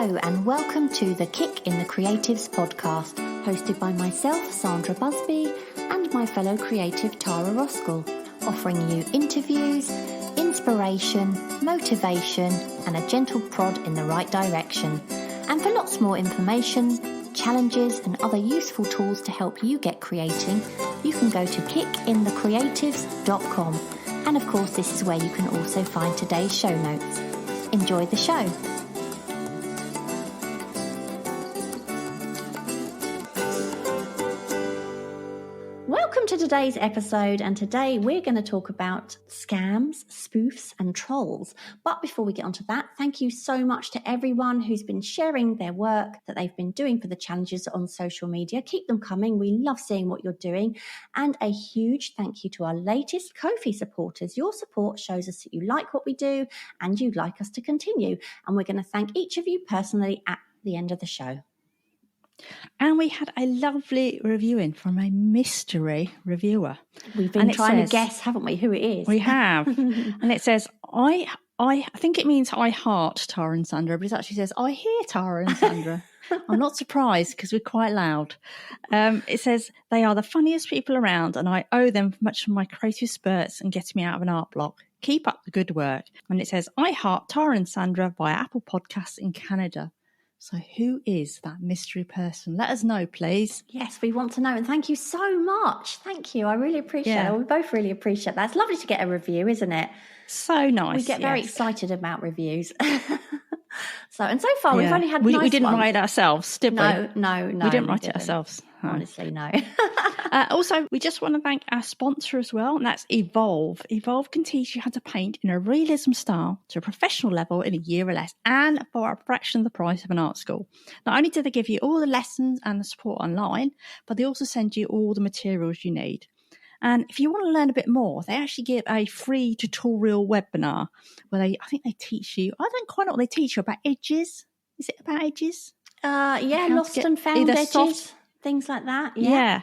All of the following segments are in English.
Hello and welcome to the Kick in the Creatives podcast, hosted by myself, Sandra Busby, and my fellow creative Tara Roskell, offering you interviews, inspiration, motivation, and a gentle prod in the right direction. And for lots more information, challenges, and other useful tools to help you get creating, you can go to kickinthecreatives.com. And of course, this is where you can also find today's show notes. Enjoy the show. Welcome to today's episode, and today we're going to talk about scams, spoofs and trolls. But before we get onto that, thank you so much to everyone who's been sharing their work that they've been doing for the challenges on social media. Keep them coming. We love seeing what you're doing. And a huge thank you to our latest Ko-fi supporters. Your support shows us that you like what we do and you'd like us to continue. And we're going to thank each of you personally at the end of the show. And we had a lovely review in from a mystery reviewer. We've been trying to guess, haven't we, who it is? We have. And it says, I think it means I heart Tara and Sandra, but it actually says, I hear Tara and Sandra. I'm not surprised because we're quite loud. It says, they are the funniest people around and I owe them much of my creative spurts and getting me out of an art block. Keep up the good work. And it says, I heart Tara and Sandra via Apple Podcasts in Canada. So who is that mystery person? Let us know, please. Yes, we want to know. And thank you so much. Thank you. I really appreciate it. We both really appreciate that. It's lovely to get a review, isn't it? So nice. We get very excited about reviews. So far, we've only had nice We didn't ones. write it ourselves, did we? No. We didn't write it ourselves. No. Honestly, no. Also, we just want to thank our sponsor as well, and that's Evolve. Evolve can teach you how to paint in a realism style to a professional level in a year or less, and for a fraction of the price of an art school. Not only do they give you all the lessons and the support online, but they also send you all the materials you need. And if you want to learn a bit more, they actually give a free tutorial webinar where I think they teach you, I don't quite know what they teach you, about edges. Is it about edges? Lost and found edges, things like that. Yeah.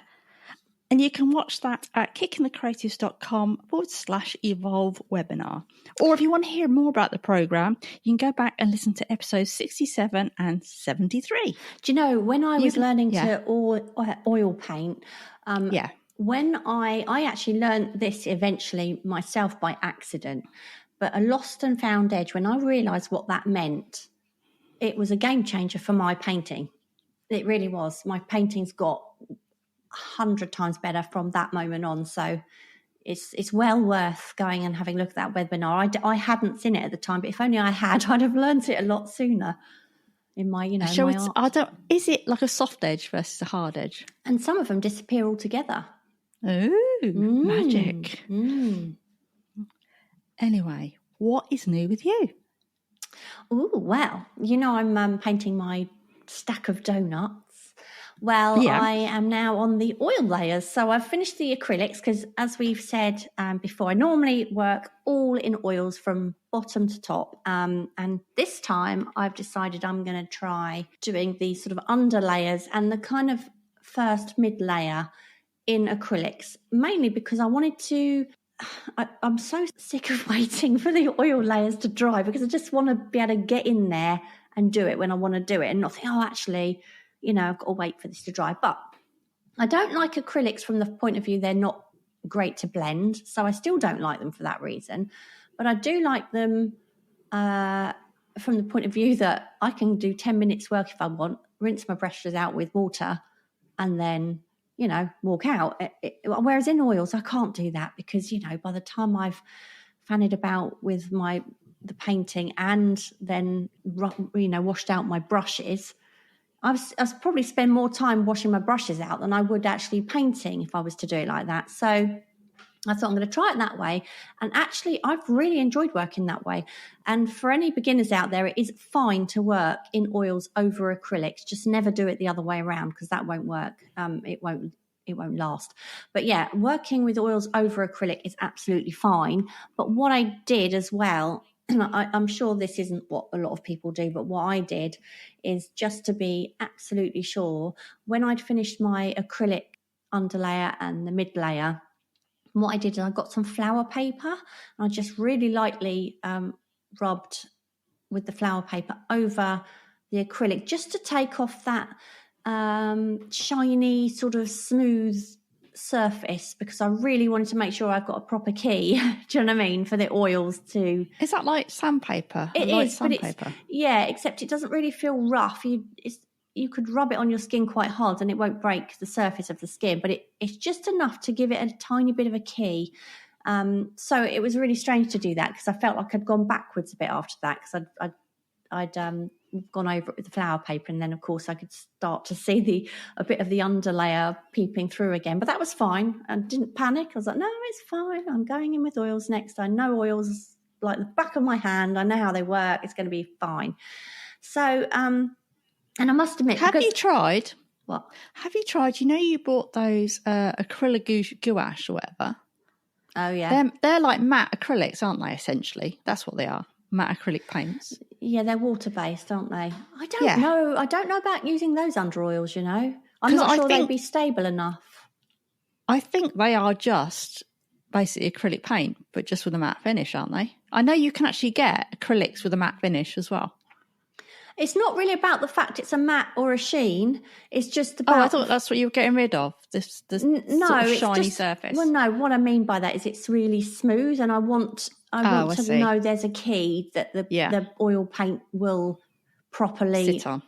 And you can watch that at kickinthecreatives.com/evolve webinar. Or if you want to hear more about the programme, you can go back and listen to episodes 67 and 73. Do you know, when I was learning to oil paint, when I actually learned this eventually myself by accident, but a lost and found edge, when I realised what that meant, it was a game changer for my painting. It really was. My paintings got 100 times better from that moment on. So it's well worth going and having a look at that webinar. I hadn't seen it at the time, but if only I had, I'd have learnt it a lot sooner in my, my art. Is it like a soft edge versus a hard edge? And some of them disappear altogether. Ooh, magic. Anyway, what is new with you? Oh, well, I'm painting my stack of donuts. Well, I am now on the oil layers. So I've finished the acrylics because, as we've said before, I normally work all in oils from bottom to top. And this time I've decided I'm going to try doing the sort of under layers and the kind of first mid layer in acrylics, mainly because I wanted to... I'm so sick of waiting for the oil layers to dry because I just want to be able to get in there and do it when I want to do it and not think, actually, I've got to wait for this to dry. But I don't like acrylics from the point of view they're not great to blend, so I still don't like them for that reason. But I do like them from the point of view that I can do 10 minutes work if I want, rinse my brushes out with water and then walk out. Whereas in oils, I can't do that because, by the time I've fanned about with the painting and then, washed out my brushes, I've probably spend more time washing my brushes out than I would actually painting if I was to do it like that. So I thought I'm going to try it that way. And actually, I've really enjoyed working that way. And for any beginners out there, it is fine to work in oils over acrylics. Just never do it the other way around because that won't work. It won't last. But yeah, working with oils over acrylic is absolutely fine. But what I did as well, and I'm sure this isn't what a lot of people do, but what I did is just to be absolutely sure, when I'd finished my acrylic underlayer and the mid layer, what I did is I got some flower paper and I just really lightly rubbed with the flower paper over the acrylic, just to take off that shiny sort of smooth surface, because I really wanted to make sure I've got a proper key. Do you know what I mean? For the oils to. Is that like sandpaper? It is, but except it doesn't really feel rough. You could rub it on your skin quite hard and it won't break the surface of the skin, but it's just enough to give it a tiny bit of a key. So it was really strange to do that, because I felt like I'd gone backwards a bit after that, because I'd gone over it with the flower paper, and then of course I could start to see a bit of the underlayer peeping through again. But that was fine. I didn't panic. I was like, no, it's fine. I'm going in with oils next. I know oils like the back of my hand. I know how they work. It's going to be fine. So, and I must admit, have you tried? What? Have you tried? You know, you bought those acrylic gouache or whatever. Oh yeah, they're like matte acrylics, aren't they? Essentially, that's what they are. Matte acrylic paints. Yeah, they're water-based, aren't they? I don't know. I don't know about using those under oils, you know. I'm not sure they'd be stable enough. I think they are just basically acrylic paint, but just with a matte finish, aren't they? I know you can actually get acrylics with a matte finish as well. It's not really about the fact it's a matte or a sheen. It's just about... Oh, I thought that's what you were getting rid of, this sort of shiny surface. Well, no, what I mean by that is it's really smooth, and I want to know there's a key that the oil paint will properly, sit on,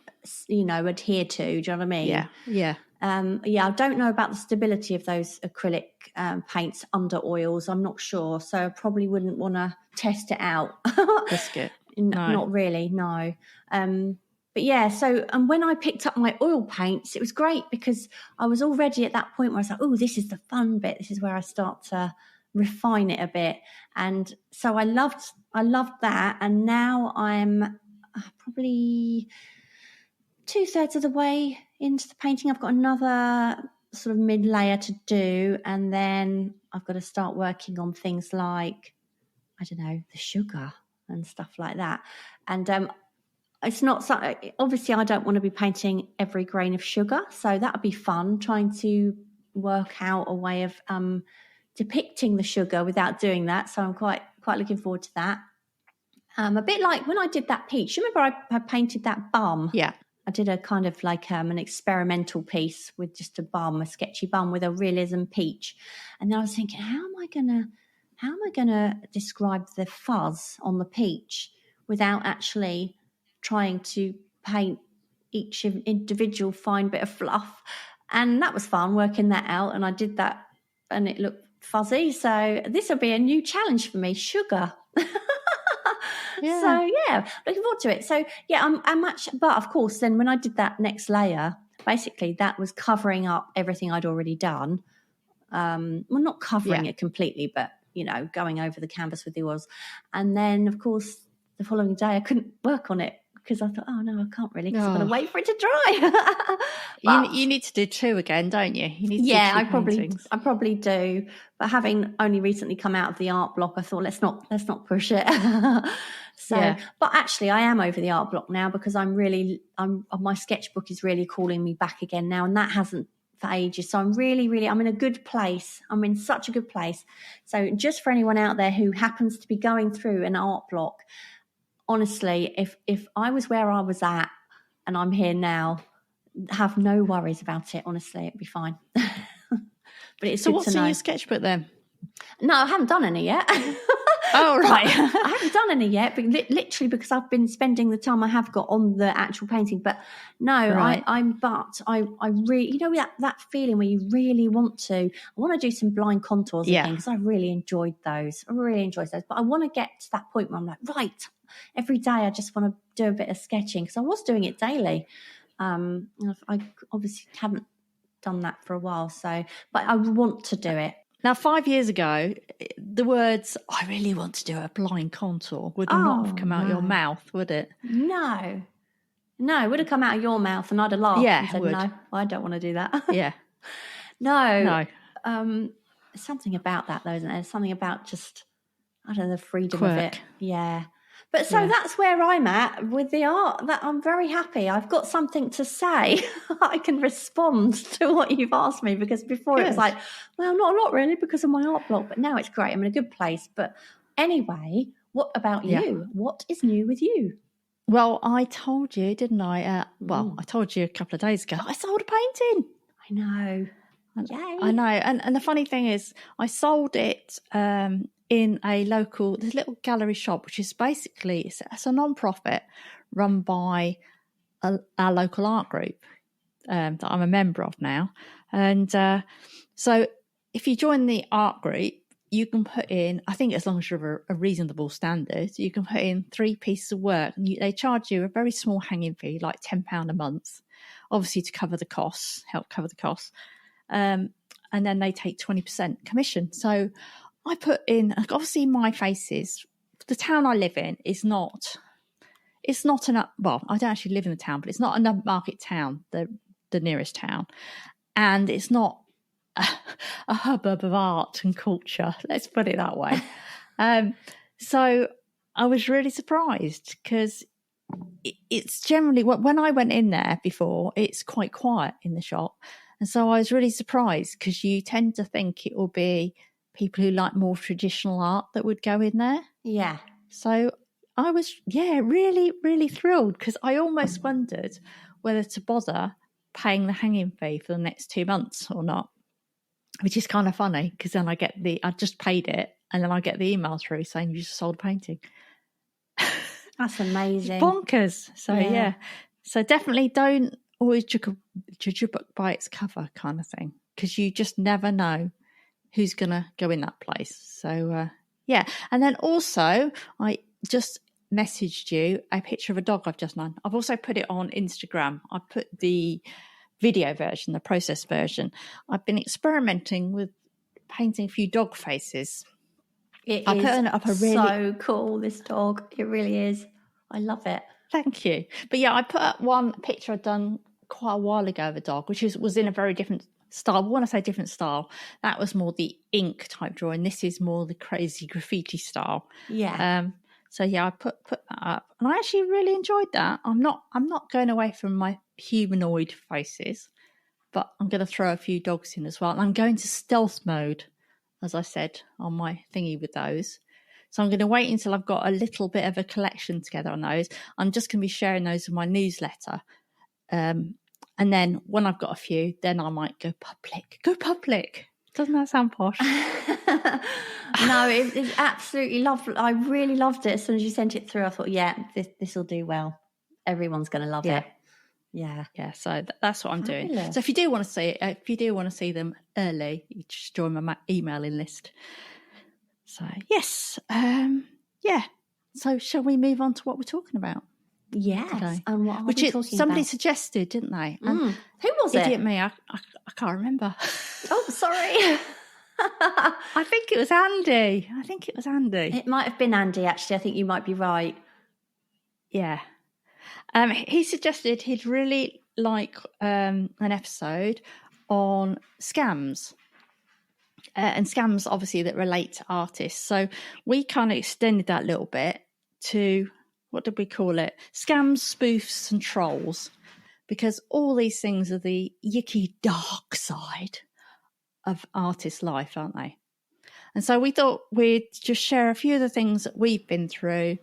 adhere to. Do you know what I mean? Yeah, yeah. I don't know about the stability of those acrylic paints under oils. I'm not sure, so I probably wouldn't want to test it out. Risk it. No. Not really, no. But yeah, so and when I picked up my oil paints, it was great, because I was already at that point where I was like, oh, this is the fun bit. This is where I start to refine it a bit. And so I loved that. And now I'm probably 2/3 of the way into the painting. I've got another sort of mid layer to do, and then I've got to start working on things like, I don't know, the sugar and stuff like that. And it's not so, obviously I don't want to be painting every grain of sugar, so that would be fun, trying to work out a way of depicting the sugar without doing that. So I'm quite looking forward to that. A bit like when I did that peach. Remember I painted that bum? Yeah. I did a kind of like an experimental piece with just a sketchy bum with a realism peach. And then I was thinking, how am I gonna describe the fuzz on the peach without actually trying to paint each individual fine bit of fluff? And that was fun, working that out. And I did that and it looked fuzzy. So this will be a new challenge for me, sugar. Yeah. So yeah, looking forward to it. So yeah, I'm much, but of course then when I did that next layer, basically that was covering up everything I'd already done. Well, not covering it completely, but going over the canvas with the oils. And then of course the following day I couldn't work on it because I thought, oh no, I can't really, because I've got to wait for it to dry. But, you need to do 2 again, don't you? You need to do 2 paintings. I probably do. But having only recently come out of the art block, I thought let's not push it. But actually I am over the art block now, because my sketchbook is really calling me back again now, and that hasn't for ages. So I'm really, I'm in a good place. I'm in such a good place. So just for anyone out there who happens to be going through an art block, honestly, if I was where I was at and I'm here now, have no worries about it. Honestly, it'd be fine. But it's so good what's to know. in your sketchbook then? No, I haven't done any yet. Oh, right. I haven't done any yet, but literally because I've been spending the time I have got on the actual painting. But no, right. I really, that feeling where you really want to, I want to do some blind contours again, because I really enjoyed those. But I want to get to that point where I'm like, right, every day I just want to do a bit of sketching, because I was doing it daily. I obviously haven't done that for a while, but I want to do it. Now, 5 years ago, the words, I really want to do a blind contour would not have come out your mouth, would it? No, it would have come out of your mouth and I'd have laughed and said, no, I don't want to do that. Yeah. No. Something about that, though, isn't there? Something about just, I don't know, the freedom of it. Yeah. But that's where I'm at with the art, that I'm very happy. I've got something to say. I can respond to what you've asked me, because before it was like, well, not really because of my art block, but now it's great. I'm in a good place. But anyway, what about you? What is new with you? Well, I told you, didn't I? I told you a couple of days ago. I sold a painting. I know. Yay. I know. And the funny thing is, I sold it in a this little gallery shop, which is basically, it's a non-profit run by our local art group that I'm a member of now. And so if you join the art group, you can put in, I think as long as you're a reasonable standard, you can put in 3 pieces of work. And they charge you a very small hanging fee, like £10 a month, obviously to cover the costs, help cover the costs. And then they take 20% commission. So I put in, obviously my faces, the town I live in is not, it's not an, well, I don't actually live in the town, but it's not a upmarket town, the nearest town. And it's not a hubbub of art and culture, let's put it that way. So I was really surprised because it's generally, when I went in there before, it's quite quiet in the shop. And so I was really surprised because you tend to think it will be people who like more traditional art that would go in there. Yeah. So I was, really, really thrilled because I almost wondered whether to bother paying the hanging fee for the next 2 months or not, which is kind of funny because then I just paid it and then I get the email through saying you just sold a painting. That's amazing. Bonkers. So yeah. So definitely don't always judge your book by its cover kind of thing, because you just never know who's going to go in that place. So and then also I just messaged you a picture of a dog I've just done. I've also put it on Instagram. I put the video version, the process version. I've been experimenting with painting a few dog faces. It is so cool, this dog. It really is. I love it. Thank you. But yeah, I put up one picture I'd done quite a while ago of a dog, which was in a very different style. When I say different style, that was more the ink type drawing. This is more the crazy graffiti style. Yeah. So yeah, I put that up, and I actually really enjoyed that. I'm not going away from my humanoid faces, but I'm going to throw a few dogs in as well. And I'm going to stealth mode, as I said, on my thingy with those. So I'm going to wait until I've got a little bit of a collection together on those. I'm just going to be sharing those in my newsletter. And then when I've got a few, then I might go public. Doesn't that sound posh? No, it's absolutely lovely. I really loved it. As soon as you sent it through, I thought, this will do well. Everyone's going to love it. Yeah. So that's what I'm doing. So if you do want to see it, if you do want to see them early, you just join my emailing list. So yes, So shall we move on to what we're talking about? Yes, today? And what are we talking somebody about? suggested, didn't they? Who was it? Idiot me, I can't remember. Oh, sorry. I think it was Andy. It might have been Andy, actually. I think you might be right. Yeah. He suggested he'd really like an episode on scams. And scams, obviously, that relate to artists. So we kind of extended that a little bit to, what did we call it? Scams, spoofs, and trolls. Because all these things are the yicky dark side of artist life, aren't they? And so we thought we'd just share a few of the things that we've been through,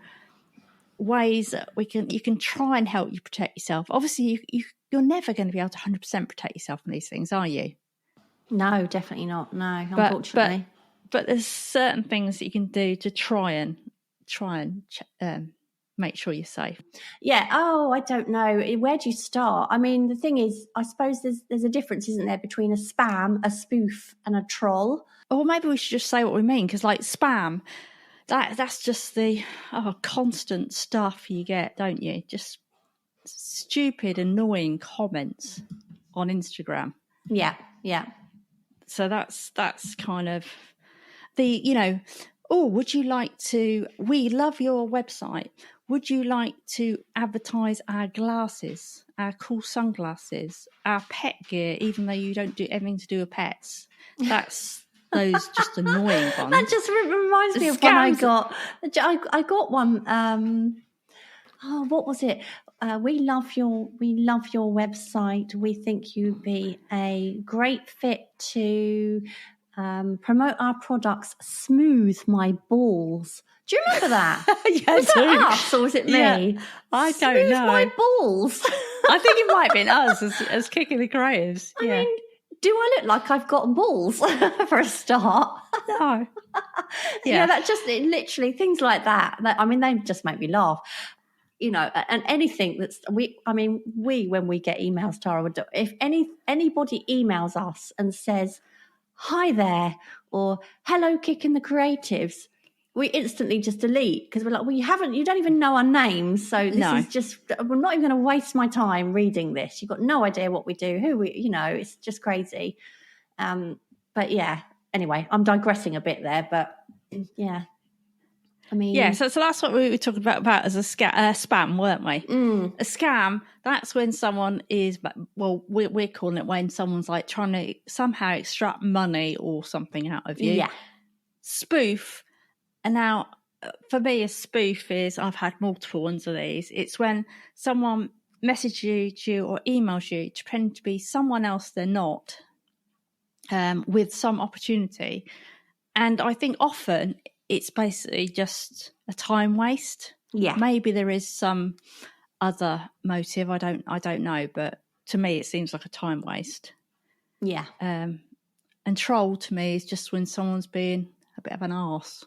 ways that you can try and help you protect yourself. Obviously, you're never going to be able to 100% protect yourself from these things, are you? No, definitely not. No, unfortunately. But there's certain things that you can do to try and make sure you're safe. Yeah. Oh, I don't know. Where do you start? I mean, the thing is, I suppose there's a difference, isn't there, between a spam, a spoof, and a troll? Or maybe we should just say what we mean, because like spam, that's just the constant stuff you get, don't you? Just stupid, annoying comments on Instagram. Yeah. So that's kind of the, would you like to, we love your website. Would you like to advertise our glasses, our cool sunglasses, our pet gear, even though you don't do anything to do with pets? That's those just annoying ones. That just reminds me of one I got. I got one. What was it? We love your website. We think you'd be a great fit to promote our products. Smooth my balls. Do you remember that? Yeah, was that us or was it me? Yeah, I don't Smooth know. my balls. I think it might have been us as kicking the creatives. I mean, do I look like I've got balls for a start? No. Yeah, that just literally things like that. I mean, they just make me laugh. You know, and anything that's we when we get emails, Tara would do. If anybody emails us and says hi there or hello, kicking the creatives, we instantly just delete because we're like, well, you don't even know our names, so this is just, we're not even going to waste my time reading this. You've got no idea what we do, who we, you know, it's just crazy. But yeah, anyway, I'm digressing a bit there, but yeah. I mean, so that's what we were talking about as a spam, weren't we? A scam, that's when someone is, well, we're calling it when someone's like trying to somehow extract money or something out of you. Yeah. Spoof, and now for me, a spoof is, I've had multiple ones of these. It's when someone messages you or emails you to pretend to be someone else they're not, with some opportunity. And I think often it's basically just a time waste. Yeah. Maybe there is some other motive. I don't know, but to me it seems like a time waste. Yeah. And troll to me is just when someone's being a bit of an arse.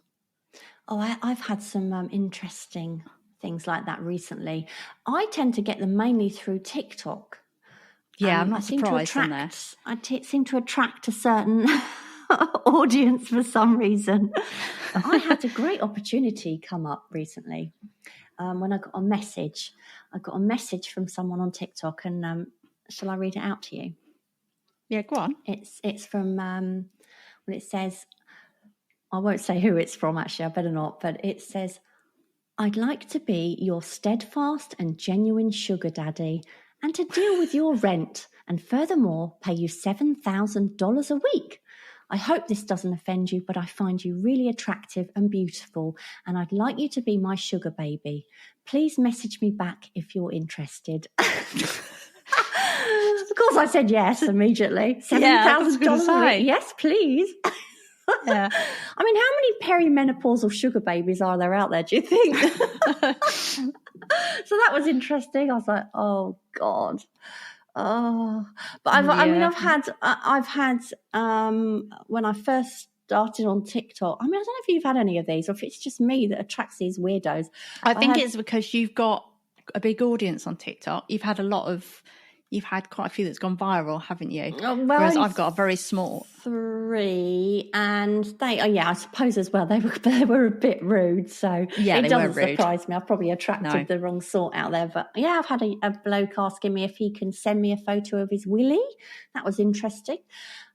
Oh, I've had some interesting things like that recently. I tend to get them mainly through TikTok. Yeah, I'm not surprised on there. I seem to attract a certain audience for some reason. But I had a great opportunity come up recently when I got a message. I got a message from someone on TikTok, and shall I read it out to you? Yeah, go on. It's from well, it says, I won't say who it's from, actually, I better not, but it says, I'd like to be your steadfast and genuine sugar daddy and to deal with your rent and furthermore pay you $7,000 a week. I hope this doesn't offend you, but I find you really attractive and beautiful and I'd like you to be my sugar baby. Please message me back if you're interested. Of course I said yes immediately. $7,000 a week. Yes, please. Yeah. I mean, how many perimenopausal sugar babies are there out there, do you think? So that was interesting. I was like, oh God. Oh, but I've had when I first started on TikTok, I mean, I don't know if you've had any of these or if it's just me that attracts these weirdos. I think it's because you've got a big audience on TikTok. You've had quite a few that's gone viral, haven't you? Whereas I've got a very small 3, and they, I suppose as well, they were a bit rude. So it doesn't surprise me. I've probably attracted the wrong sort out there. But yeah, I've had a bloke asking me if he can send me a photo of his willy. That was interesting.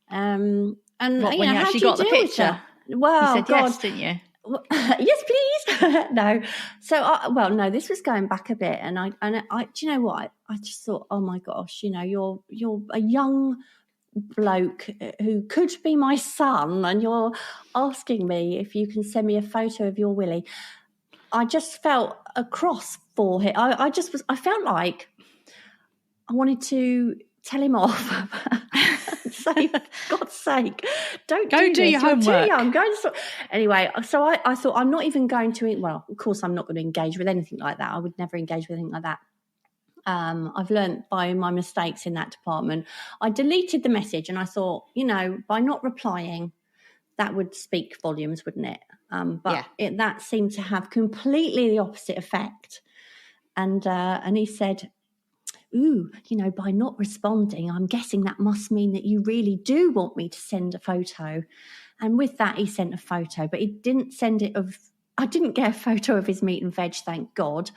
And when you actually got the picture? Well, you said yes, didn't you? Yes, please. No. So, no, this was going back a bit, and I, do you know what? I just thought, oh my gosh, you know, you're a young bloke who could be my son, and you're asking me if you can send me a photo of your willy. I just felt a cross for him. I felt like I wanted to tell him off. Say, for God's sake, don't do this. Your homework. You're too young. Anyway, so I thought I'm not even going to. Well, of course, I'm not going to engage with anything like that. I would never engage with anything like that. I've learned by my mistakes in that department. I deleted the message, and I thought, you know, by not replying, that would speak volumes, wouldn't it? That seemed to have completely the opposite effect. And he said, ooh, you know, by not responding, I'm guessing that must mean that you really do want me to send a photo. And with that, he sent a photo, but he didn't send it I didn't get a photo of his meat and veg, thank God.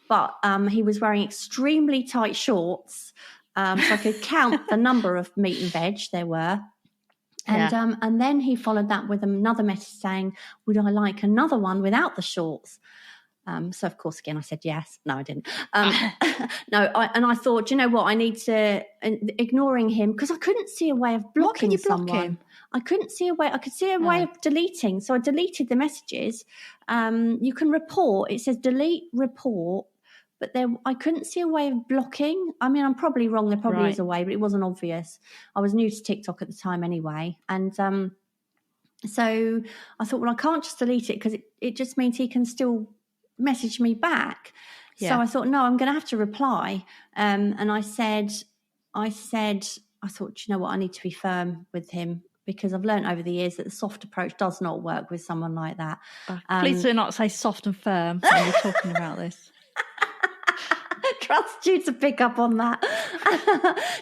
But he was wearing extremely tight shorts. So I could count the number of meat and veg there were. And then he followed that with another message saying, would I like another one without the shorts? So, of course, again, I said yes. No, I didn't. I thought, you know what, I need to, ignoring him, because I couldn't see a way of blocking someone. Him? I couldn't see a way. I could see a way of deleting. So I deleted the messages. You can report. It says delete report. But I couldn't see a way of blocking. I mean, I'm probably wrong. There probably is a way, but it wasn't obvious. I was new to TikTok at the time anyway. And So I thought, well, I can't just delete it because it just means he can still message me back. Yeah. So I thought, no, I'm going to have to reply. And I thought, you know what, I need to be firm with him, because I've learned over the years that the soft approach does not work with someone like that. Please do not say soft and firm when you're talking about this. Trust you to pick up on that.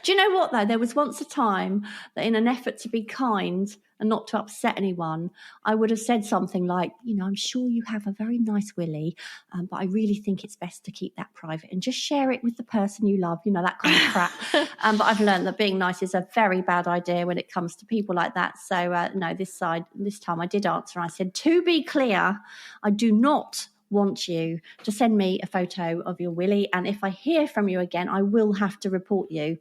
Do you know what, though? There was once a time that in an effort to be kind and not to upset anyone, I would have said something like, you know, I'm sure you have a very nice willy, but I really think it's best to keep that private and just share it with the person you love, you know, that kind of crap. But I've learned that being nice is a very bad idea when it comes to people like that. So, no, this time I did answer. I said, to be clear, I do not want you to send me a photo of your willy, and if I hear from you again, I will have to report you.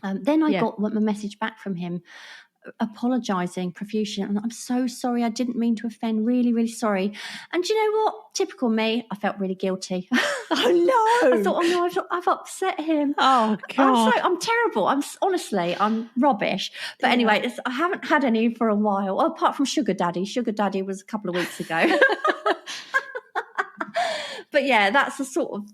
Then I got a message back from him apologising profusely, and I'm so sorry, I didn't mean to offend, really, really sorry. And do you know what? Typical me, I felt really guilty. Oh no! I thought, oh no, I've upset him. Oh God, I'm terrible. I'm rubbish. But anyway, I haven't had any for a while, apart from Sugar Daddy. Sugar Daddy was a couple of weeks ago. But yeah, that's the sort of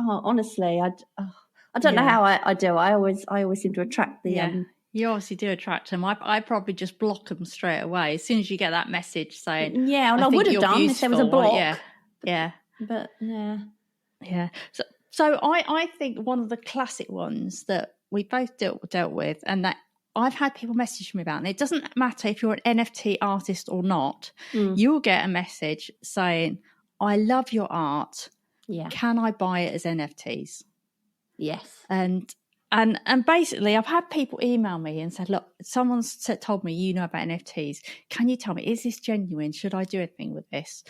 honestly, I don't know how I do. I always seem to attract the. You obviously do attract them. I probably just block them straight away as soon as you get that message saying. Yeah, well, I would have done if there was a block. Yeah. But yeah. So I think one of the classic ones that we both dealt with, and that I've had people message me about, and it doesn't matter if you're an NFT artist or not, you'll get a message saying, I love your art. Yeah. Can I buy it as NFTs? Yes. And basically, I've had people email me and said, look, someone's told me you know about NFTs. Can you tell me, is this genuine? Should I do anything with this?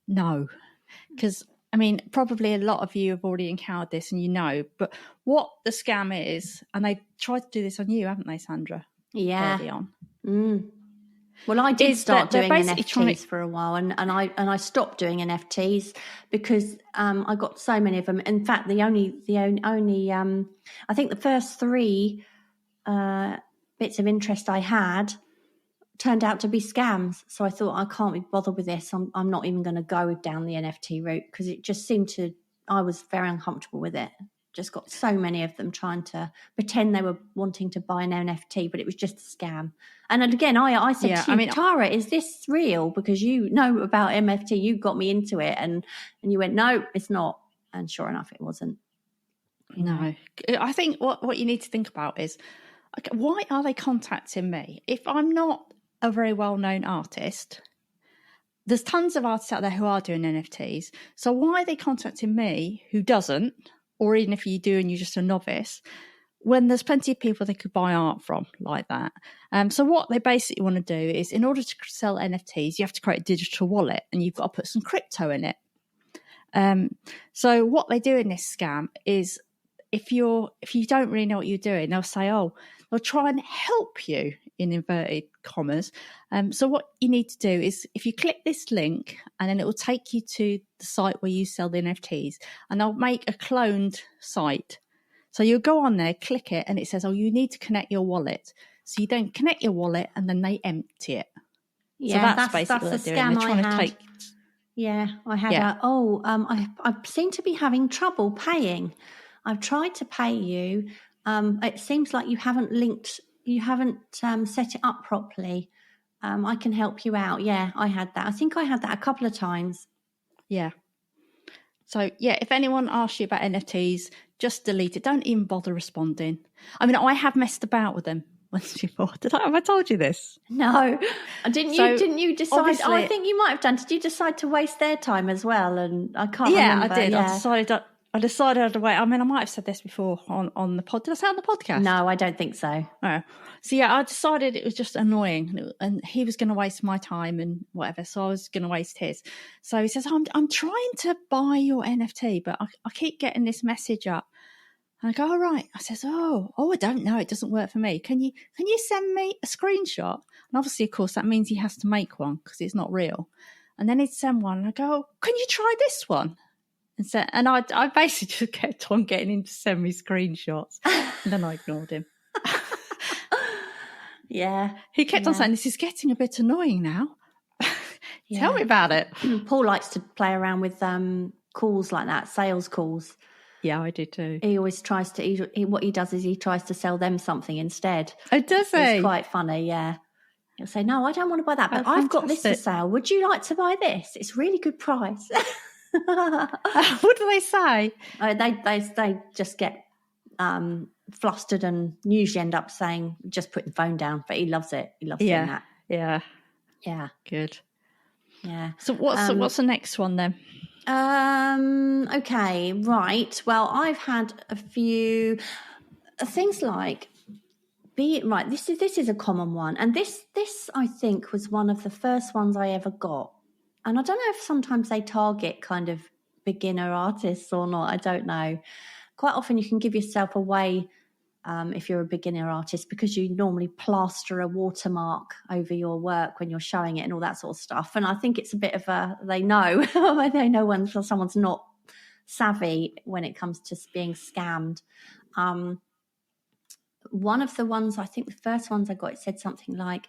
No. Because, I mean, probably a lot of you have already encountered this and you know, but what the scam is, and they've tried to do this on you, haven't they, Sandra? Yeah. Early on. Well, I did start doing NFTs for a while, and I stopped doing NFTs because I got so many of them. In fact, the only I think the first 3 bits of interest I had turned out to be scams. So I thought, I can't be bothered with this. I'm not even going to go down the NFT route, because it just seemed I was very uncomfortable with it. Just got so many of them trying to pretend they were wanting to buy an NFT, but it was just a scam. And again, I said to you, Tara, is this real? Because you know about NFT, you got me into it. And you went, no, it's not. And sure enough, it wasn't. No. I think what you need to think about is, okay, why are they contacting me? If I'm not a very well-known artist, there's tons of artists out there who are doing NFTs. So why are they contacting me who doesn't? Or even if you do and you're just a novice, when there's plenty of people they could buy art from like that. So what they basically want to do is, in order to sell NFTs, you have to create a digital wallet, and you've got to put some crypto in it. So what they do in this scam is, if you don't really know what you're doing, they'll say, they'll try and help you, in inverted commas. So what you need to do is, if you click this link, and then it will take you to the site where you sell the NFTs, and they'll make a cloned site. So you'll go on there, click it, and it says, you need to connect your wallet. So you don't connect your wallet, and then they empty it. Yeah, so that's basically what they're doing. They're trying to take. Yeah, I had I seem to be having trouble paying. I've tried to pay you. It seems like you haven't set it up properly. I can help you out. Yeah, I had that. I think I had that a couple of times. Yeah. So, if anyone asks you about NFTs, just delete it. Don't even bother responding. I mean, I have messed about with them once before. Have I told you this? No. Didn't you decide? I think you might have done. Did you decide to waste their time as well? And I can't remember. I did. Yeah. I decided to wait. I mean, I might have said this before on the pod. Did I say it on the podcast? No, I don't think so. Oh. So, I decided it was just annoying, and he was going to waste my time and whatever, so I was going to waste his. So he says, I'm trying to buy your NFT, but I keep getting this message up. And I go, all right. I says, I don't know. It doesn't work for me. Can you send me a screenshot? And obviously, of course, that means he has to make one because it's not real. And then he'd send one, and I go, can you try this one? And I basically just kept on getting him to send me screenshots, and then I ignored him. Yeah. He kept on saying, this is getting a bit annoying now. Tell me about it. Paul likes to play around with calls like that, sales calls. Yeah, I do too. He always tries to, what he does is he tries to sell them something instead. Oh, does he? It's quite funny, yeah. He'll say, no, I don't want to buy that, but I've got this for sale. Would you like to buy this? It's really good price. What do they say? They just get flustered and usually end up saying, just put the phone down. But he loves it. He loves doing that. Yeah. Yeah. Good. Yeah. So what's the next one then? Okay, right. Well, I've had a few things like this is a common one, and this I think was one of the first ones I ever got. And I don't know if sometimes they target kind of beginner artists or not. I don't know. Quite often you can give yourself away if you're a beginner artist, because you normally plaster a watermark over your work when you're showing it and all that sort of stuff. And I think it's a bit of they know when someone's not savvy when it comes to being scammed. One of the ones, I think the first ones I got, it said something like,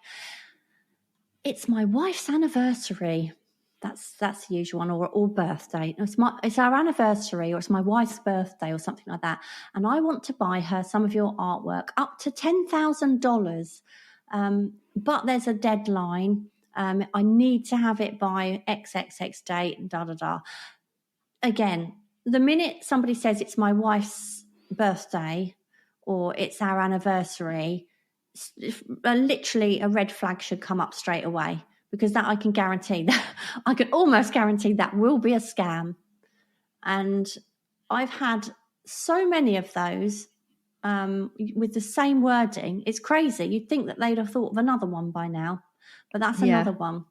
it's my wife's anniversary. That's the usual one, or birthday. It's our anniversary, or it's my wife's birthday, or something like that. And I want to buy her some of your artwork, up to $10,000. But there's a deadline. I need to have it by XXX date. Da da da. Again, the minute somebody says it's my wife's birthday or it's our anniversary, literally a red flag should come up straight away. Because that I can guarantee that I can almost guarantee that will be a scam. And I've had so many of those with the same wording. It's crazy. You'd think that they'd have thought of another one by now, but that's another one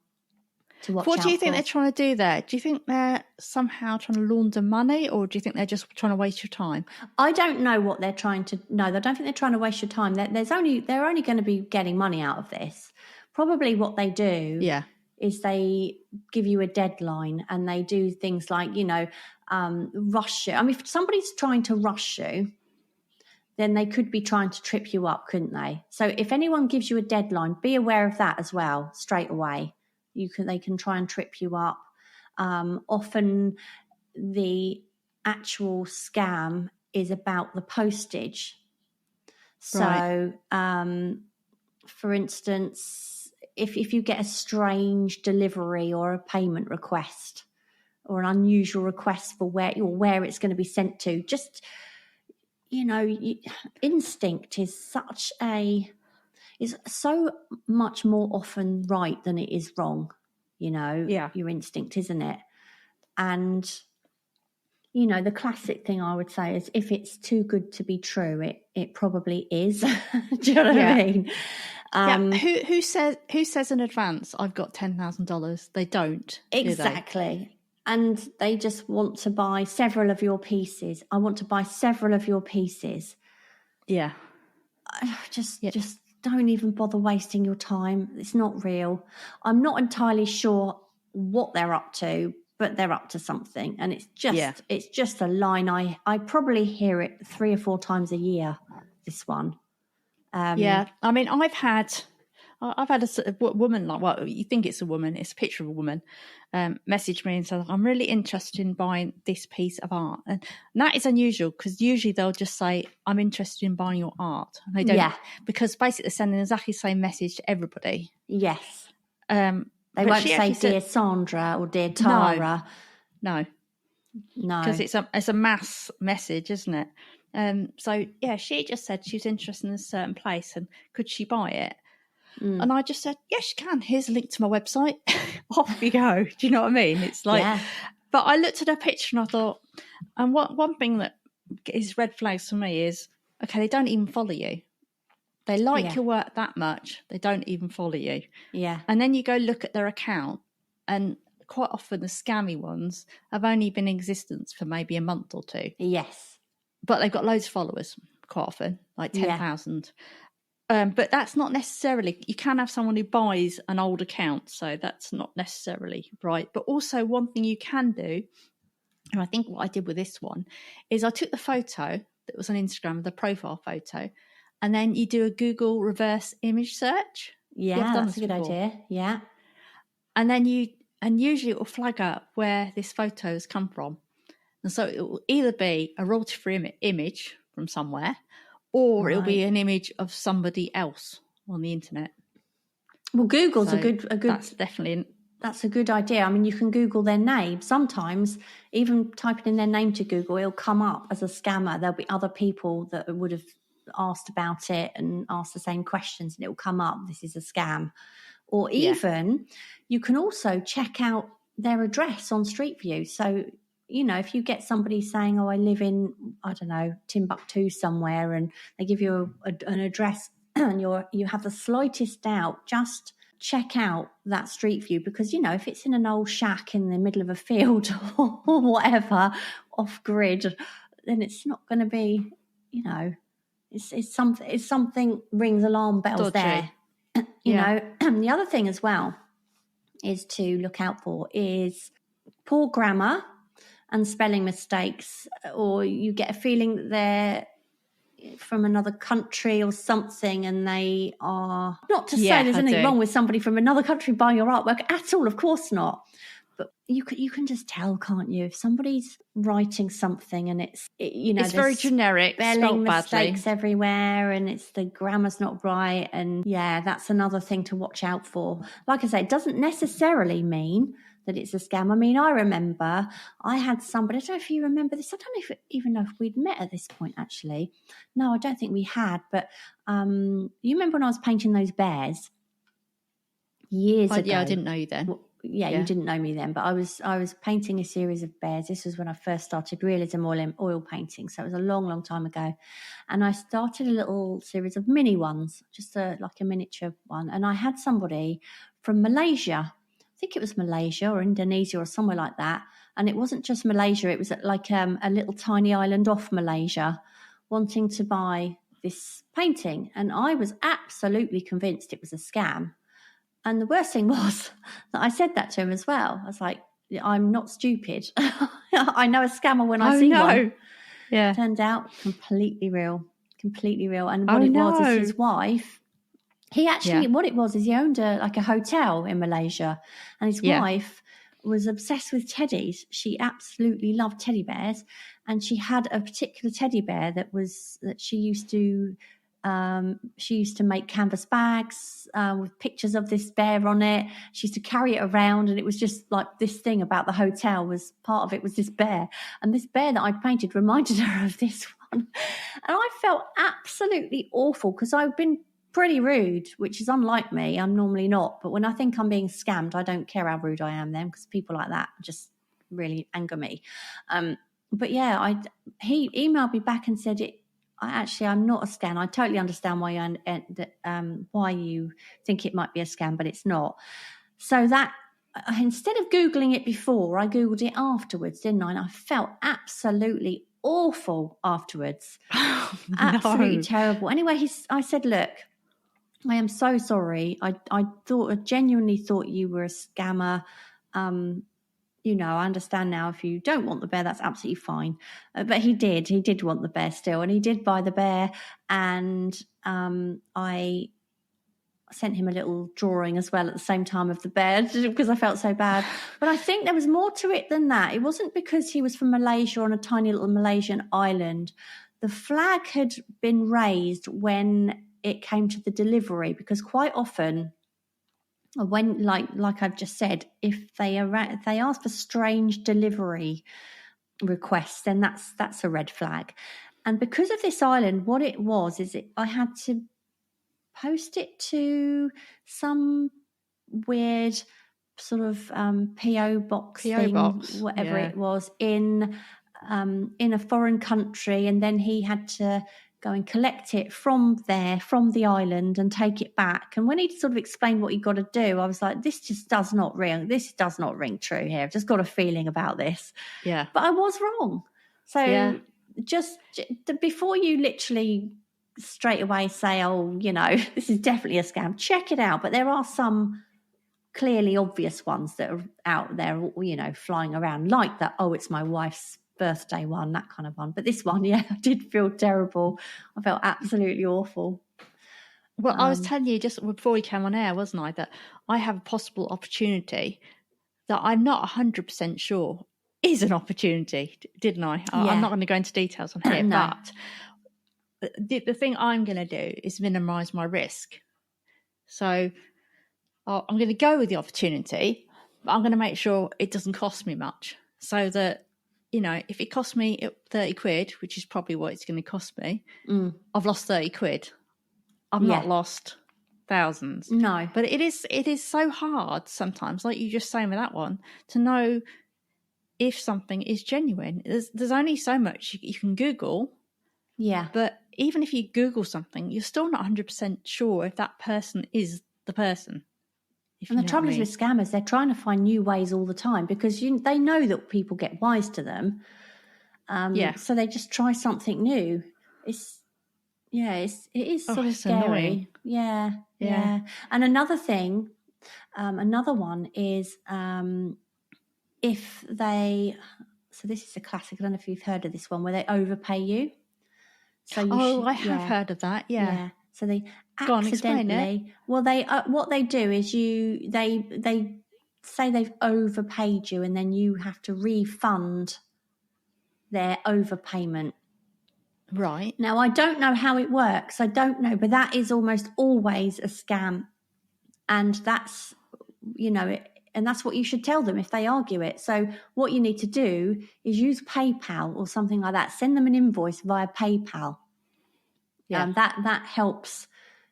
to watch out for. What do you think they're trying to do there? Do you think they're somehow trying to launder money, or do you think they're just trying to waste your time? I don't know what they're trying to. No, I don't think they're trying to waste your time. They're only going to be getting money out of this. Probably what they do is they give you a deadline, and they do things like, rush you. I mean, if somebody's trying to rush you, then they could be trying to trip you up, couldn't they? So if anyone gives you a deadline, be aware of that as well straight away. They can try and trip you up. Often the actual scam is about the postage. So, for instance, if you get a strange delivery or a payment request or an unusual request for where it's going to be sent to, just, instinct is so much more often right than it is wrong, your instinct, isn't it? And, the classic thing I would say is, if it's too good to be true, it probably is. Do you know what I mean? Who says in advance, I've got $10,000? They don't. Exactly. Do they? And they just want to buy several of your pieces. I want to buy several of your pieces. Yeah. Just don't even bother wasting your time. It's not real. I'm not entirely sure what they're up to, but they're up to something. And it's just a line. I probably hear it 3 or 4 times a year, this one. I mean, I've had a sort of woman, you think it's a woman, it's a picture of a woman, message me and said, I'm really interested in buying this piece of art. And that is unusual, because usually they'll just say, I'm interested in buying your art. And they don't, because basically they're sending exactly the same message to everybody. Yes. They won't say dear Sandra or dear Tara. No. Because it's a mass message, isn't it? So she just said she was interested in a certain place and could she buy it? And I just said, yes, you can. Here's a link to my website. Off you go. Do you know what I mean? It's like, but I looked at her picture and I thought, and one thing that is red flags for me is, okay, they don't even follow you. They like your work that much, they don't even follow you. Yeah. And then you go look at their account, and quite often the scammy ones have only been in existence for maybe a month or 2. Yes. But they've got loads of followers quite often, like 10,000. But that's not necessarily, you can have someone who buys an old account, so that's not necessarily right. But also one thing you can do, and I think what I did with this one, is I took the photo that was on Instagram, the profile photo, and then you do a Google reverse image search. Yeah, that's a good idea. Yeah. And then usually it will flag up where this photo has come from. And so it will either be a royalty-free image from somewhere, or it'll be an image of somebody else on the internet. Well, Google's a good. That's definitely. That's a good idea. I mean, you can Google their name. Sometimes, even typing in their name to Google, it'll come up as a scammer. There'll be other people that would have asked about it and asked the same questions, and it will come up, this is a scam. Or even, you can also check out their address on Street View. So, you know, if you get somebody saying, oh, I live in, I don't know, Timbuktu somewhere, and they give you an address and you have the slightest doubt, just check out that Street View, because, you know, if it's in an old shack in the middle of a field or whatever, off grid, then it's not going to be, you know, it's something rings alarm bells there. You know. The other thing as well is to look out for is poor grammar and spelling mistakes, or you get a feeling that they're from another country or something, and they are, not to say there's anything wrong with somebody from another country buying your artwork at all, of course not, but you can just tell, can't you, if somebody's writing something and it's very generic, spelling mistakes everywhere, and it's the grammar's not right, and that's another thing to watch out for. Like I say, it doesn't necessarily mean that it's a scam. I mean, I remember I had somebody, I don't know if you remember this, I don't even know if we'd met at this point, actually. No, I don't think we had, but you remember when I was painting those bears years ago? Yeah, I didn't know you then. Well, you didn't know me then, but I was painting a series of bears. This was when I first started realism oil painting, so it was a long, long time ago. And I started a little series of mini ones, just like a miniature one. And I had somebody from Malaysia, I think it was Malaysia or Indonesia or somewhere like that. And it wasn't just Malaysia, it was like a little tiny island off Malaysia, wanting to buy this painting. And I was absolutely convinced it was a scam. And the worst thing was that I said that to him as well. I was like, I'm not stupid. I know a scammer when I see one. Yeah. Turned out completely real. And what it was is his wife. He actually, what it was is he owned a hotel in Malaysia, and his wife was obsessed with teddies. She absolutely loved teddy bears, and she had a particular teddy bear that she used to make canvas bags with pictures of this bear on it. She used to carry it around, and it was just like this thing about the hotel was part of it was this bear. And this bear that I painted reminded her of this one. And I felt absolutely awful because I've been pretty rude, which is unlike me. I'm normally not. But when I think I'm being scammed, I don't care how rude I am then, because people like that just really anger me. But he emailed me back and said I'm not a scam. I totally understand why you think it might be a scam, but it's not. So that instead of Googling it before, I Googled it afterwards, didn't I? And I felt absolutely awful afterwards. Absolutely terrible. Anyway, I said, look, I am so sorry. I genuinely thought you were a scammer. I understand now if you don't want the bear, that's absolutely fine. But he did want the bear still, and he did buy the bear. And I sent him a little drawing as well at the same time of the bear because I felt so bad. But I think there was more to it than that. It wasn't because he was from Malaysia on a tiny little Malaysian island. The flag had been raised when it came to the delivery, because quite often when, like I've just said, if they ask for strange delivery requests, then that's a red flag. And because of this island, what it was is I had to post it to some weird sort of PO box thing, whatever it was, in a foreign country, and then he had to go and collect it from the island and take it back. And when he sort of explained what he got to do, I was like, this does not ring true here. I've just got a feeling about this. Yeah. But I was wrong. So just before you literally straight away say, oh, this is definitely a scam, check it out. But there are some clearly obvious ones that are out there, flying around, like that, oh, it's my wife's birthday one, that kind of one. But this one, yeah, I did feel terrible. I felt absolutely awful. Well, I was telling you just before we came on air, wasn't I, that I have a possible opportunity that I'm not 100% sure is an opportunity, didn't I? I'm not going to go into details on here, No. but the thing I'm going to do is minimise my risk. So I'm going to go with the opportunity, but I'm going to make sure it doesn't cost me much, so that, you know, if it costs me 30 quid, which is probably what it's going to cost me, I've lost 30 quid. I've not lost thousands. No. But it is so hard sometimes, like you just saying with that one, to know if something is genuine. There's only so much you can Google. Yeah. But even if you Google something, you're still not 100% sure if that person is the person. And the trouble is with scammers, they're trying to find new ways all the time, because they know that people get wise to them. So they just try something new. It is sort of scary. Annoying. Yeah. And another thing, another one is if they. So this is a classic. I don't know if you've heard of this one, where they overpay you. So I have heard of that. Yeah. So they accidentally. Well, they what they do is they say they've overpaid you, and then you have to refund their overpayment. Right. Now, I don't know how it works. I don't know, but that is almost always a scam, and that's, you know, and that's what you should tell them if they argue it. So what you need to do is use PayPal or something like that. Send them an invoice via PayPal. Yeah. That helps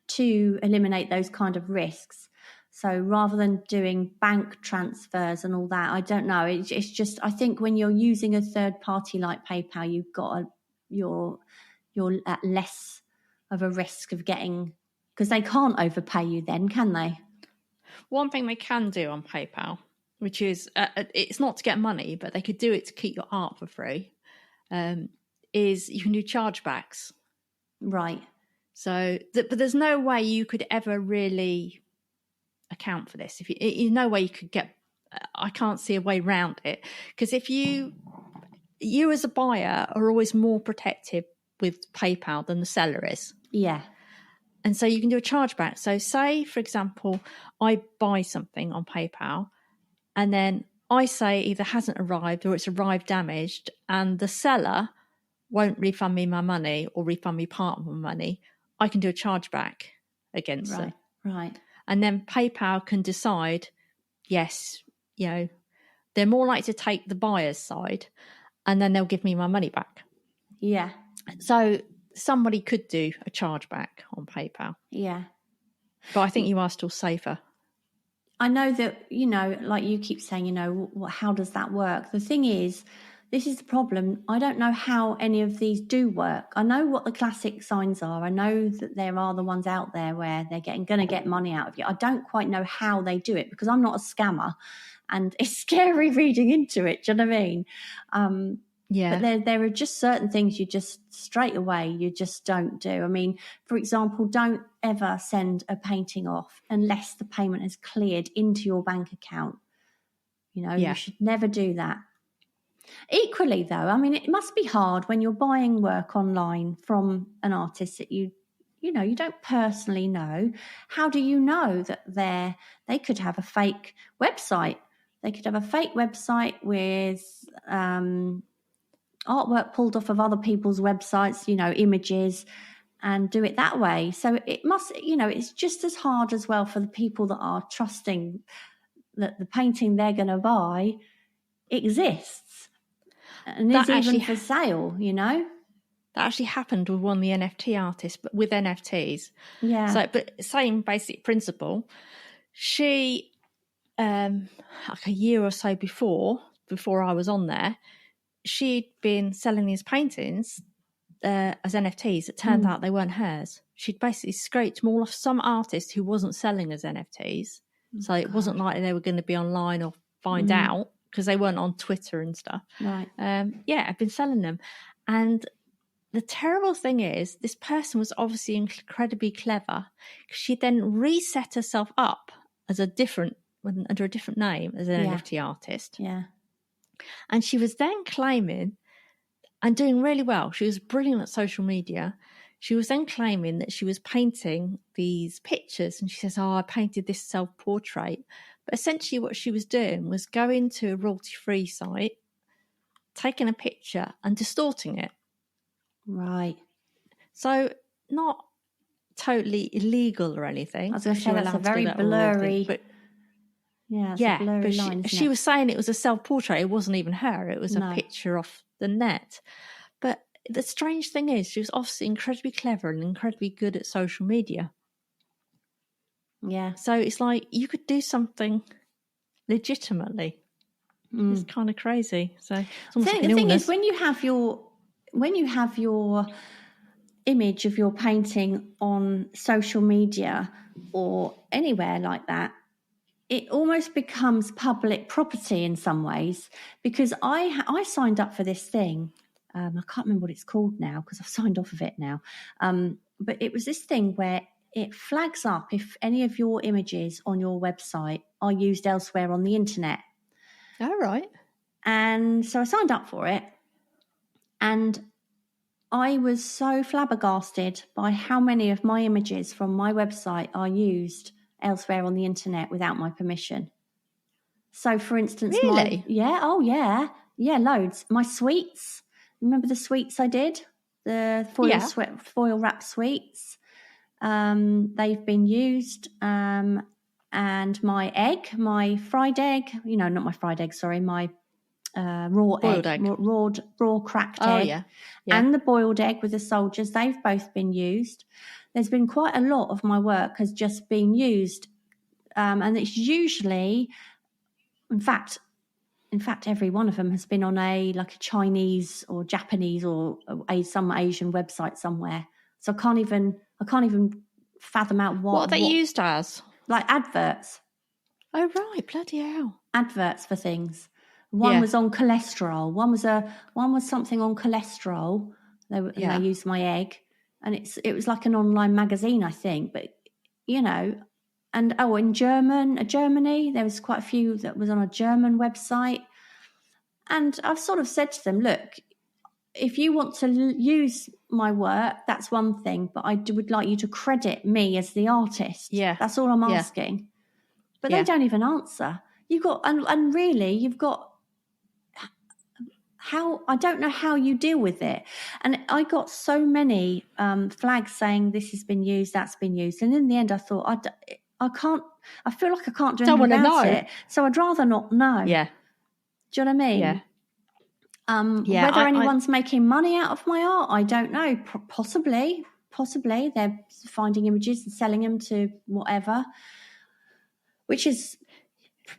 to eliminate those kind of risks. So rather than doing bank transfers and all that, I don't know. It's just, I think when you're using a third party like PayPal, you're at less of a risk of getting, because they can't overpay you then, can they? One thing they can do on PayPal, which is, it's not to get money, but they could do it to keep your art for free, is you can do chargebacks. Right. So, but there's no way you could ever really account for this. There's no way you could get, I can't see a way around it. Because if you as a buyer are always more protective with PayPal than the seller is. Yeah. And so you can do a chargeback. So say, for example, I buy something on PayPal and then I say either hasn't arrived or it's arrived damaged, and the seller won't refund me my money or refund me part of my money. I can do a chargeback against them. Right. And then PayPal can decide, yes, you know, they're more likely to take the buyer's side, and then they'll give me my money back. Yeah. So somebody could do a chargeback on PayPal. Yeah. But I think you are still safer. I know that, you know, like you keep saying, you know, how does that work? The thing is, this is the problem. I don't know how any of these do work. I know what the classic signs are. I know that there are the ones out there where they're going to get money out of you. I don't quite know how they do it, because I'm not a scammer, and it's scary reading into it. Do you know what I mean? Yeah. But there are just certain things you just straight away you just don't do. I mean, for example, don't ever send a painting off unless the payment is cleared into your bank account. You know, you should never do that. Equally, though, I mean, it must be hard when you're buying work online from an artist that you don't personally know. How do you know that they could have a fake website? They could have a fake website with artwork pulled off of other people's websites, you know, images, and do it that way. So it must, you know, it's just as hard as well for the people that are trusting that the painting they're going to buy exists and is even for sale, you know. That actually happened with one of the NFT artists, but with NFTs. Yeah. So, but same basic principle. She, like a year or so before I was on there, she'd been selling these paintings as NFTs. It turned out they weren't hers. She'd basically scraped them all off some artist who wasn't selling as NFTs. So it wasn't like they were going to be online or find out, because they weren't on Twitter and stuff. Right. I've been selling them. And the terrible thing is, this person was obviously incredibly clever, because she then reset herself up as under a different name as an NFT artist. Yeah. And she was then claiming and doing really well. She was brilliant at social media. She was then claiming that she was painting these pictures, and she says, I painted this self-portrait. But essentially what she was doing was going to a royalty-free site, taking a picture and distorting it. Right. So not totally illegal or anything. I was going to say that's a very blurry... But it's a blurry line, isn't she it? was saying it was a self-portrait. It wasn't even her. It was a picture off the net. But the strange thing is, she was obviously incredibly clever and incredibly good at social media. Yeah. So it's like you could do something legitimately. It's kind of crazy. So it's almost like an illness. The thing is, when you have your image of your painting on social media or anywhere like that, it almost becomes public property in some ways, because I signed up for this thing. I can't remember what it's called now because I've signed off of it now. But it was this thing where it flags up if any of your images on your website are used elsewhere on the internet. All right. And so I signed up for it, and I was so flabbergasted by how many of my images from my website are used elsewhere on the internet without my permission. So, for instance, really? Yeah, loads. My sweets. Remember the sweets I did? The foil wrap sweets. They've been used. And my egg, my fried egg. Not my fried egg. Sorry, my raw boiled egg. Raw cracked egg. Yeah. And the boiled egg with the soldiers. They've both been used. There's been quite a lot of my work has just been used, and it's usually, in fact, every one of them has been on a Chinese or Japanese or some Asian website somewhere. So I can't even fathom out what are they used as? Like adverts. Oh right, bloody hell! Adverts for things. One was on cholesterol. One was something on cholesterol. And they used my egg, and it was like an online magazine, I think. But and in Germany, there was quite a few that was on a German website. And I've sort of said to them, look, if you want to use my work, that's one thing, but I would like you to credit me as the artist. Yeah. That's all I'm asking. But they don't even answer. You've got, and really, you've got, I don't know how you deal with it. And I got so many flags saying this has been used, that's been used. And in the end, I thought, I feel like I can't do anything about it. So I'd rather not know. Yeah. Do you know what I mean? Yeah. Whether anyone's making money out of my art, I don't know. Possibly. They're finding images and selling them to whatever, which is,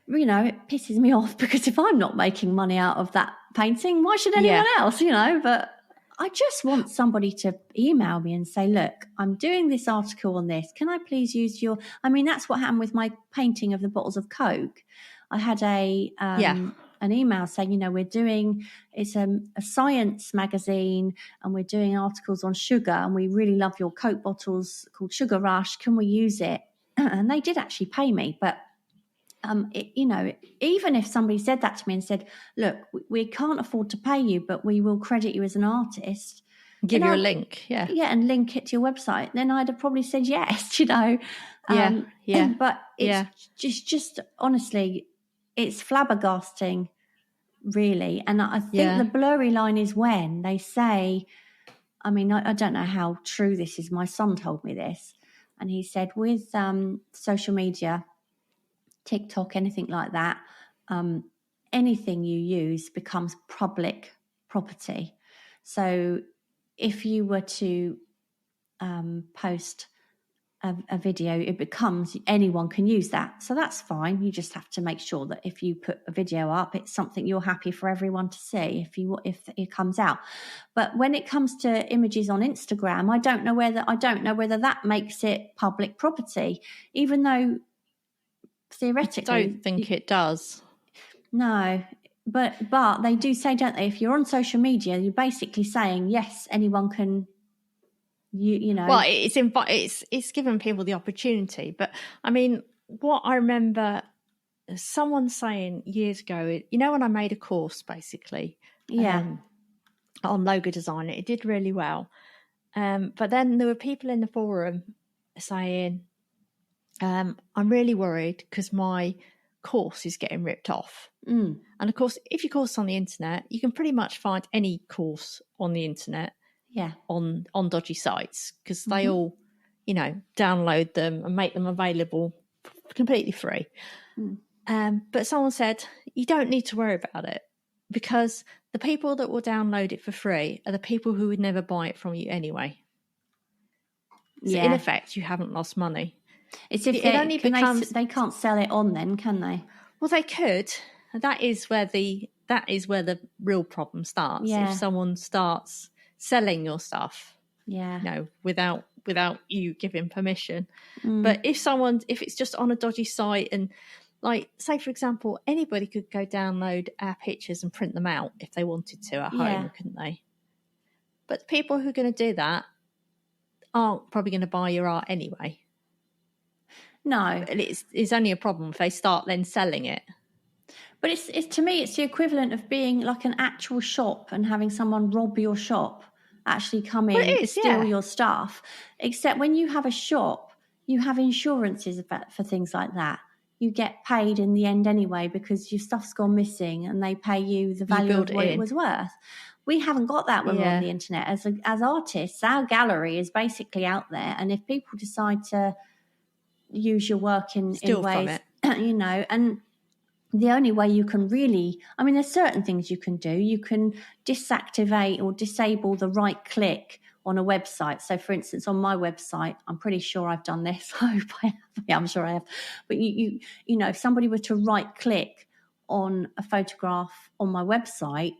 it pisses me off, because if I'm not making money out of that painting, why should anyone else, But I just want somebody to email me and say, look, I'm doing this article on this. Can I please use that's what happened with my painting of the bottles of Coke. I had an email saying, it's a science magazine, and we're doing articles on sugar, and we really love your Coke bottles called Sugar Rush. Can we use it? And they did actually pay me, but even if somebody said that to me and said, look, we can't afford to pay you, but we will credit you as an artist. Give you a link. Yeah. Yeah. And link it to your website. Then I'd have probably said yes, But it's just honestly, it's flabbergasting, really. And I think the blurry line is when they say, I don't know how true this is. My son told me this, and he said with social media, TikTok, anything like that, anything you use becomes public property. So if you were to post a video, it becomes anyone can use that. So that's fine. You just have to make sure that if you put a video up, it's something you're happy for everyone to see if it comes out. But when it comes to images on Instagram, I don't know whether that makes it public property, even though theoretically, I don't think it does. No, but they do say, don't they? If you're on social media, you're basically saying yes, anyone can. Well, it's given people the opportunity, but what I remember someone saying years ago, when I made a course, basically, on logo design. It did really well. But then there were people in the forum saying, I'm really worried because my course is getting ripped off. Mm. And of course, if you course on the internet, you can pretty much find any course on the internet on dodgy sites, because they all, download them and make them available completely free. But someone said, you don't need to worry about it, because the people that will download it for free are the people who would never buy it from you anyway. So in effect, you haven't lost money. It's if they can't sell it on then, can they? Well, they could. That is where the real problem starts. Yeah. If someone starts selling your stuff, without you giving permission. But if it's just on a dodgy site, and like, say for example, anybody could go download our pictures and print them out if they wanted to at home, couldn't they? But the people who are going to do that aren't probably going to buy your art anyway. No. But it's only a problem if they start then selling it. But it's to me, it's the equivalent of being like an actual shop and having someone rob your shop, actually come in, steal your stuff. Except when you have a shop, you have insurances for things like that. You get paid in the end anyway, because your stuff's gone missing and they pay you the value of what it was worth. We haven't got that when we're on the internet. As artists, our gallery is basically out there. And if people decide to use your work in ways, and the only way you can really, there's certain things you can do. You can deactivate or disable the right click on a website. So for instance, on my website, I'm pretty sure I've done this. I hope I have. Yeah, I'm sure I have. But you know, if somebody were to right click on a photograph on my website,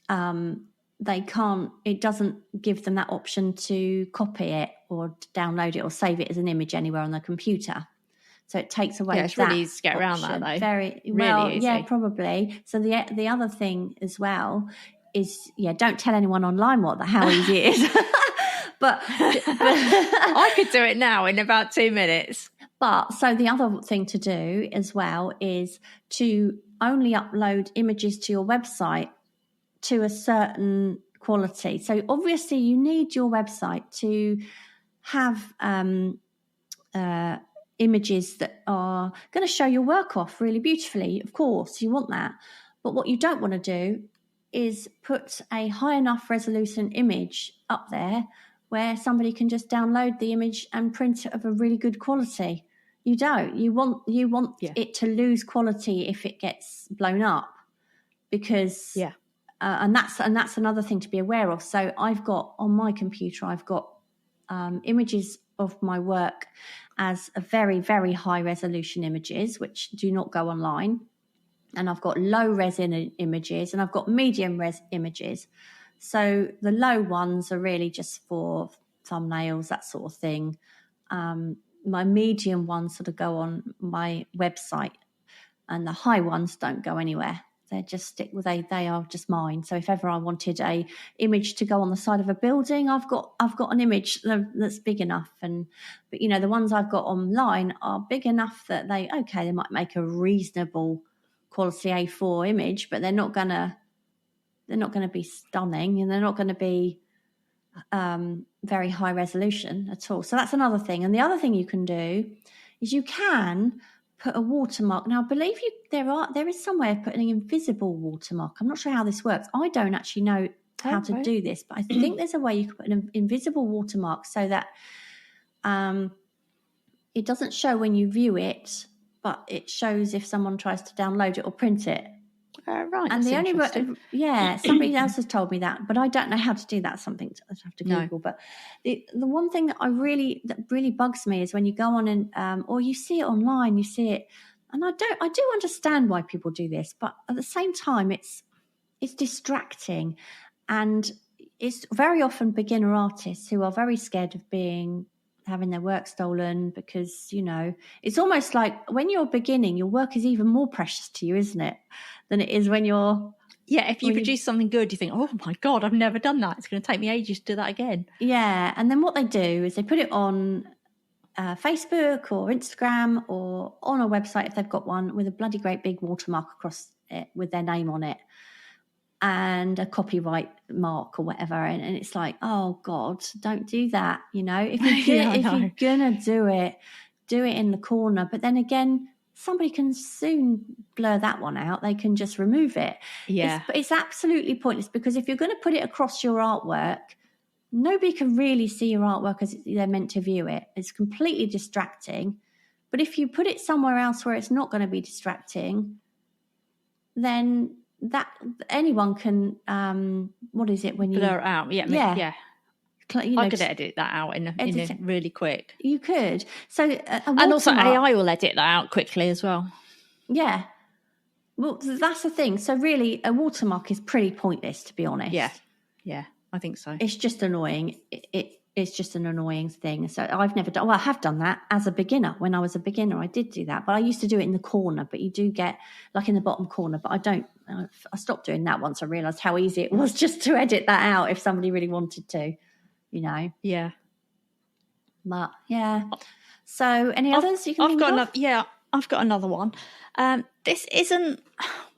they can't, it doesn't give them that option to copy it or download it or save it as an image anywhere on their computer. So it takes away it's really easy to get around that, though. Very well, easy. Yeah, probably. So the other thing as well is, don't tell anyone online how easy it is. but I could do it now in about 2 minutes. But so the other thing to do as well is to only upload images to your website to a certain quality. So obviously you need your website to have images that are going to show your work off really beautifully. Of course, you want that. But what you don't want to do is put a high enough resolution image up there where somebody can just download the image and print it of a really good quality. You don't. You want it to lose quality if it gets blown up, because and that's another thing to be aware of. So I've got on my computer, I've got images of my work as a very, very high resolution images, which do not go online. And I've got low res images, and I've got medium res images. So the low ones are really just for thumbnails, that sort of thing. My medium ones sort of go on my website, and the high ones don't go anywhere. They just stick with they are just mine. So if ever I wanted a image to go on the side of a building, I've got an image that's big enough. But the ones I've got online are big enough that they might make a reasonable quality A4 image, but they're not gonna be stunning, and they're not going to be very high resolution at all. So that's another thing. And the other thing you can do is you can put a watermark. Now, I believe there is some way of putting an invisible watermark. I'm not sure how this works. I don't actually know how to do this, but I think there's a way you can put an invisible watermark so that it doesn't show when you view it, but it shows if someone tries to download it or print it. Right. And the only somebody else has told me that, but I don't know how to do that. Something I'd have to Google. No. But the one thing that really bugs me is when you go on and or you see it online, you see it, and I do understand why people do this, but at the same time, it's distracting, and it's very often beginner artists who are very scared of having their work stolen, because it's almost like when you're beginning, your work is even more precious to you, isn't it, than it is when you're if you produce something good, you think, oh my god, I've never done that, it's going to take me ages to do that again. And then what they do is they put it on Facebook or Instagram or on a website if they've got one, with a bloody great big watermark across it with their name on it. and a copyright mark or whatever, and it's like, oh God, don't do that. If you're gonna do it in the corner. But then again, somebody can soon blur that one out. They can just remove it. Yeah, it's absolutely pointless, because if you're going to put it across your artwork, nobody can really see your artwork as they're meant to view it. It's completely distracting. But if you put it somewhere else where it's not going to be distracting, then that anyone can what is it when you blur it out? Yeah. I could edit that out in really quick. You could. So and also AI will edit that out quickly as well. Yeah. Well, that's the thing. So really, a watermark is pretty pointless, to be honest. Yeah, I think so. It's just annoying. It's just an annoying thing. So I've never done. Well, I have done that as a beginner. When I was a beginner, I did do that, but I used to do it in the corner. But you do get like in the bottom corner. But I don't. I stopped doing that once I realised how easy it was just to edit that out if somebody really wanted to. Yeah. But yeah. So any others you can think of? I've got another one. This isn't,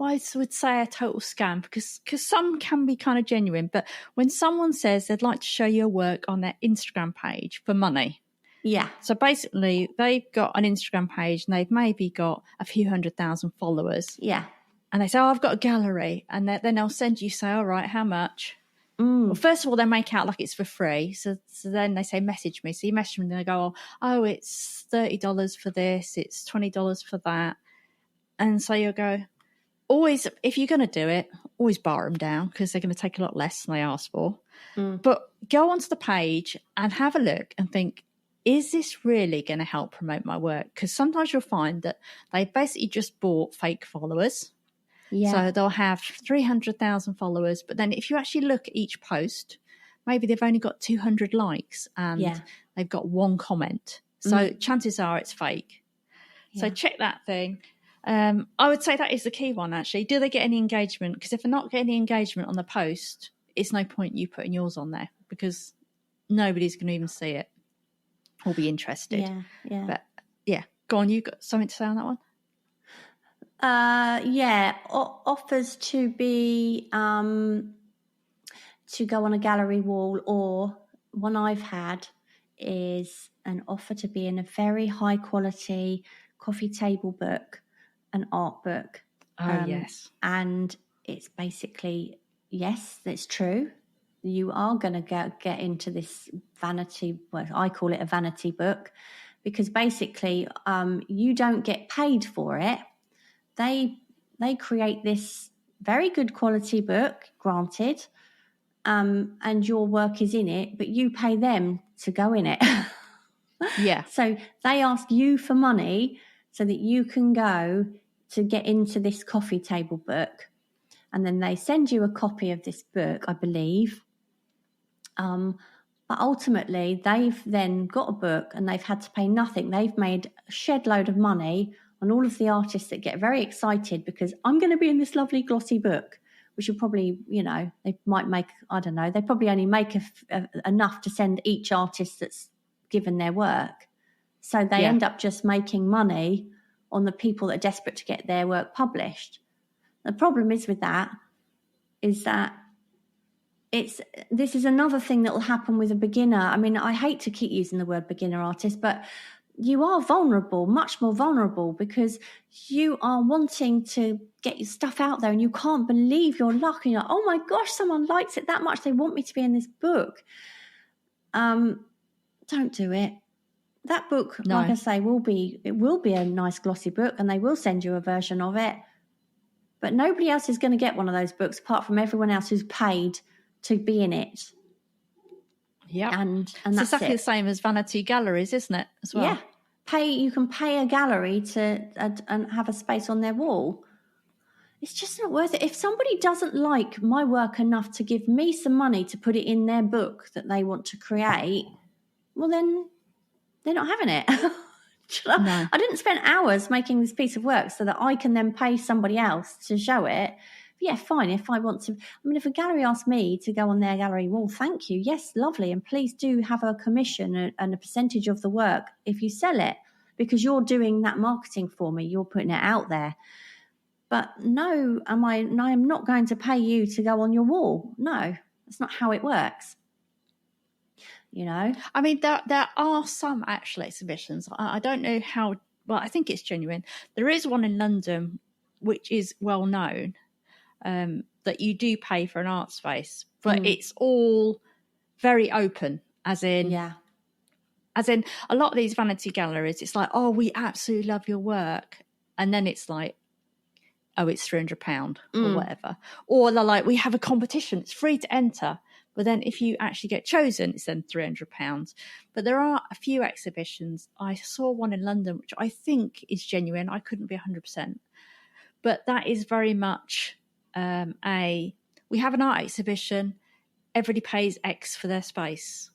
I would say, a total scam, because some can be kind of genuine. But when someone says they'd like to show your work on their Instagram page for money. Yeah. So basically, they've got an Instagram page and they've maybe got a few 100,000 followers. Yeah. And they say, I've got a gallery. And then they'll send you, say, all right, how much? Well, first of all, they make out like it's for free. So then they say, message me. So you message them and they go, oh, it's $30 for this. It's $20 for that. And so you'll go, always, if you're going to do it, always bar them down, because they're going to take a lot less than they asked for. But go onto the page and have a look and think, is this really going to help promote my work? Because sometimes you'll find that they basically just bought fake followers. Yeah. So they'll have 300,000 followers. But then if you actually look at each post, maybe they've only got 200 likes and they've got one comment. So chances are it's fake. Yeah. So check that thing. I would say that is the key one, actually. Do they get any engagement? Because if they're not getting any engagement on the post, it's no point you putting yours on there, because nobody's going to even see it or be interested. Yeah. But yeah, go on. You got something to say on that one? Offers to be to go on a gallery wall, or one I've had is an offer to be in a very high quality coffee table book, an art book. Yes. And it's basically, yes, that's true. You are going to get into this vanity, well, I call it a vanity book, because basically you don't get paid for it. They create this very good quality book, granted, and your work is in it, but you pay them to go in it. Yeah. So they ask you for money so that you can go to get into this coffee table book, and then they send you a copy of this book, I believe. But ultimately, they've then got a book and they've had to pay nothing. They've made a shed load of money on all of the artists that get very excited because I'm going to be in this lovely glossy book, which will probably, they might make, I don't know, they probably only make enough to send each artist that's given their work. So they end up just making money on the people that are desperate to get their work published. The problem is with that is that this is another thing that will happen with a beginner. I mean, I hate to keep using the word beginner artist, but you are vulnerable, much more vulnerable, because you are wanting to get your stuff out there and you can't believe your luck. And you're like, oh my gosh, someone likes it that much. They want me to be in this book. Don't do it. That book, like I say, will be a nice glossy book, and they will send you a version of it. But nobody else is going to get one of those books apart from everyone else who's paid to be in it. Yeah, and it's that's exactly the same as vanity galleries, isn't it? As well. Yeah, you can pay a gallery to and have a space on their wall. It's just not worth it. If somebody doesn't like my work enough to give me some money to put it in their book that they want to create, well then they're not having it. No. I didn't spend hours making this piece of work so that I can then pay somebody else to show it. Yeah, fine. If I want to, if a gallery asks me to go on their gallery wall, thank you. Yes, lovely. And please do have a commission and a percentage of the work if you sell it, because you're doing that marketing for me. You're putting it out there. But no, I'm not going to pay you to go on your wall. No, that's not how it works. You know? I mean, there are some actual exhibitions. I don't know how, well, I think it's genuine. There is one in London, which is well known, that you do pay for an art space, but it's all very open, as in a lot of these vanity galleries, it's like, oh, we absolutely love your work. And then it's like, oh, it's £300 or whatever. Or they're like, we have a competition, it's free to enter. But then if you actually get chosen, it's then £300. But there are a few exhibitions. I saw one in London, which I think is genuine. I couldn't be 100%. But that is very much we have an art exhibition, everybody pays X for their space.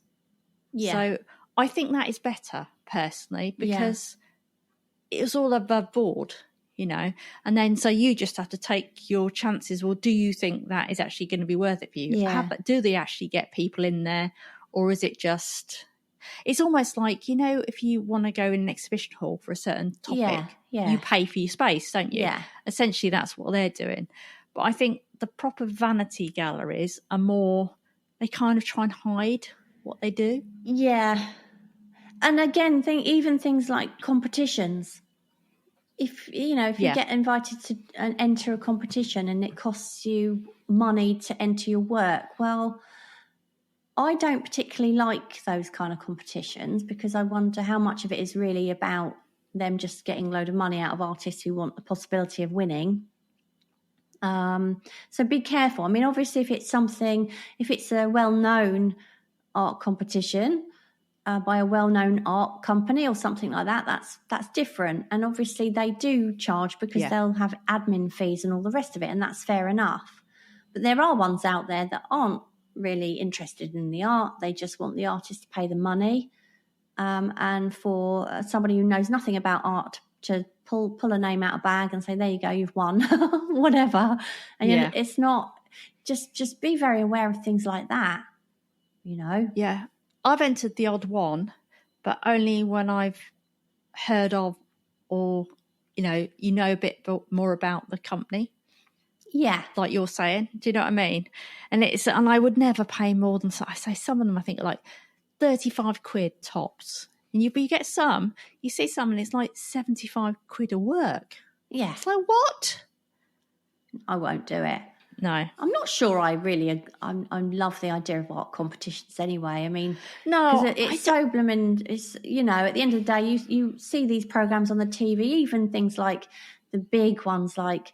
Yeah. So I think that is better, personally, because it was all above board, you know. And then so you just have to take your chances. Well, do you think that is actually going to be worth it for you? Yeah. Do they actually get people in there? Or is it just... It's almost like, you know, if you want to go in an exhibition hall for a certain topic, you pay for your space, don't you? Yeah. Essentially, that's what they're doing. But I think the proper vanity galleries are more... They kind of try and hide what they do. Yeah. And again, even things like competitions. If you get invited to enter a competition and it costs you money to enter your work, well, I don't particularly like those kind of competitions because I wonder how much of it is really about them just getting a load of money out of artists who want the possibility of winning. So be careful. I mean, obviously, if it's a well-known art competition by a well-known art company or something like that, that's different. And obviously they do charge because they'll have admin fees and all the rest of it, and that's fair enough. But there are ones out there that aren't really interested in the art. They just want the artist to pay the money. And for somebody who knows nothing about art to pull a name out of a bag and say, there you go, you've won, whatever. And it's not, just be very aware of things like that, you know? Yeah. I've entered the odd one, but only when I've heard of or, you know a bit more about the company. Yeah. Like you're saying. Do you know what I mean? And I would never pay more than, I say some of them, I think are like 35 quid tops. And you get some, you see some and it's like 75 quid a work. Yeah. It's like, what? I won't do it. No. I'm not sure I love the idea of art competitions anyway. I mean, no, because it's so blooming, it's, at the end of the day, you see these programs on the TV, even things like the big ones like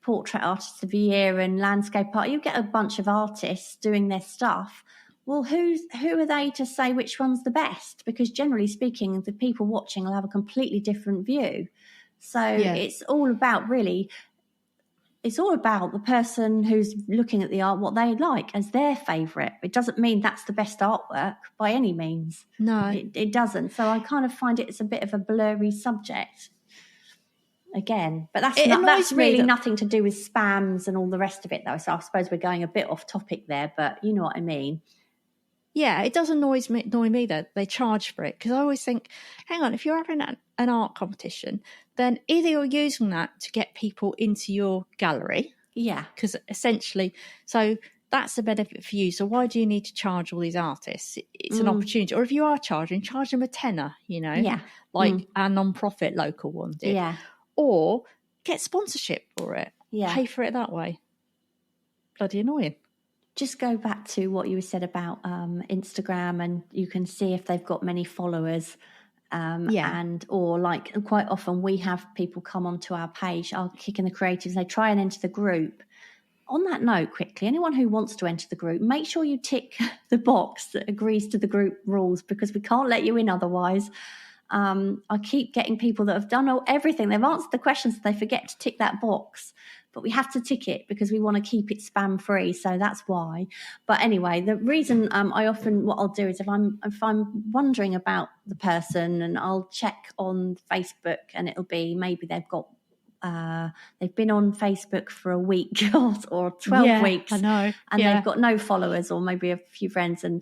Portrait Artist of the Year and Landscape Art. You get a bunch of artists doing their stuff. Well, who are they to say which one's the best? Because generally speaking, the people watching will have a completely different view. So it's all about the person who's looking at the art, what they like as their favourite. It doesn't mean that's the best artwork by any means. No. It doesn't. So I kind of find it's a bit of a blurry subject again. But that's really nothing to do with spams and all the rest of it, though. So I suppose we're going a bit off topic there, but you know what I mean. Yeah, it does annoy me that they charge for it, because I always think, hang on, if you're having an art competition, then either you're using that to get people into your gallery. Yeah. Because essentially, so that's a benefit for you. So why do you need to charge all these artists? It's an opportunity. Or if you are charge them a tenner, like our non-profit local one did. Yeah. Or get sponsorship for it. Yeah. Pay for it that way. Bloody annoying. Just go back to what you said about Instagram, and you can see if they've got many followers. Or like quite often we have people come onto our page, I'll kick in the creatives, they try and enter the group. On that note, quickly, anyone who wants to enter the group, make sure you tick the box that agrees to the group rules, because we can't let you in otherwise. I keep getting people that have done everything. They've answered the questions, they forget to tick that box. But we have to tick it because we want to keep it spam free. So that's why. But anyway, the reason what I'll do is if I'm wondering about the person, and I'll check on Facebook, and it'll be maybe they've been on Facebook for a week or 12 weeks. I know. And they've got no followers or maybe a few friends, and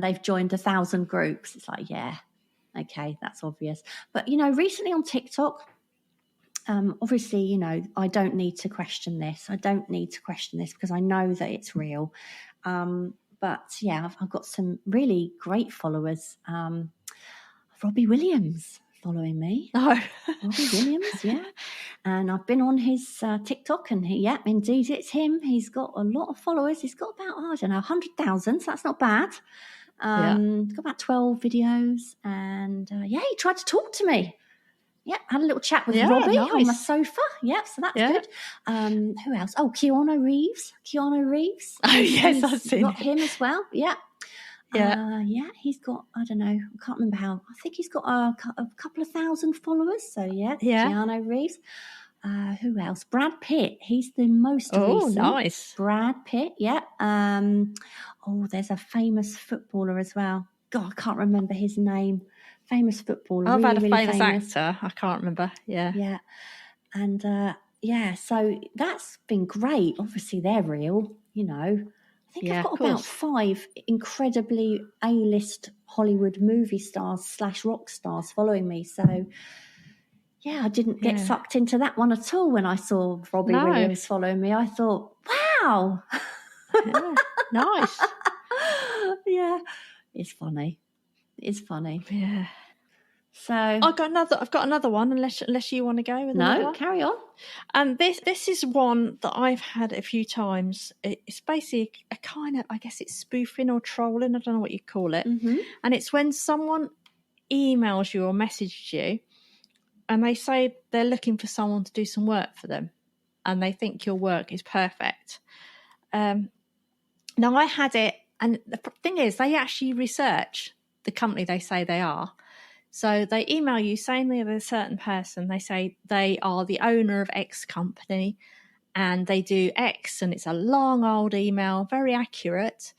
they've joined 1,000 groups. It's like, yeah, okay, that's obvious. But, recently on TikTok, obviously, you know, I don't need to question this. Because I know that it's real. But yeah, I've got some really great followers. Robbie Williams following me. Oh. Robbie Williams, yeah. And I've been on his TikTok, and indeed it's him. He's got a lot of followers. He's got about, 100,000, so that's not bad. He's got about 12 videos, and he tried to talk to me. Yeah, had a little chat with Robbie on my sofa. Yeah, so that's good. Who else? Oh, Keanu Reeves. Oh, yes, I've seen got him as well. Yeah. He's got, I don't know, I can't remember how. I think he's got a couple of thousand followers. So, Keanu Reeves. Who else? Brad Pitt. He's the most recent. Oh, nice. Brad Pitt, yeah. There's a famous footballer as well. God, I can't remember his name. Famous footballer. I've had a really famous actor. I can't remember. Yeah. Yeah. And, so that's been great. Obviously, they're real, you know. I think I've got about 5 incredibly A-list Hollywood movie stars / rock stars following me. So, I didn't get sucked into that one at all when I saw Robbie Williams following me. I thought, wow. Nice. Yeah. It's funny. Yeah. So I've got another one, unless you want to go with another one. No, carry on. And this is one that I've had a few times. It's basically a kind of, I guess it's spoofing or trolling. I don't know what you call it. Mm-hmm. And it's when someone emails you or messages you and they say they're looking for someone to do some work for them and they think your work is perfect. Now I had it, and the thing is they actually research the company they say they are. So they email you saying they're a certain person. They say they are the owner of X company and they do X, and it's a long old email, very accurate.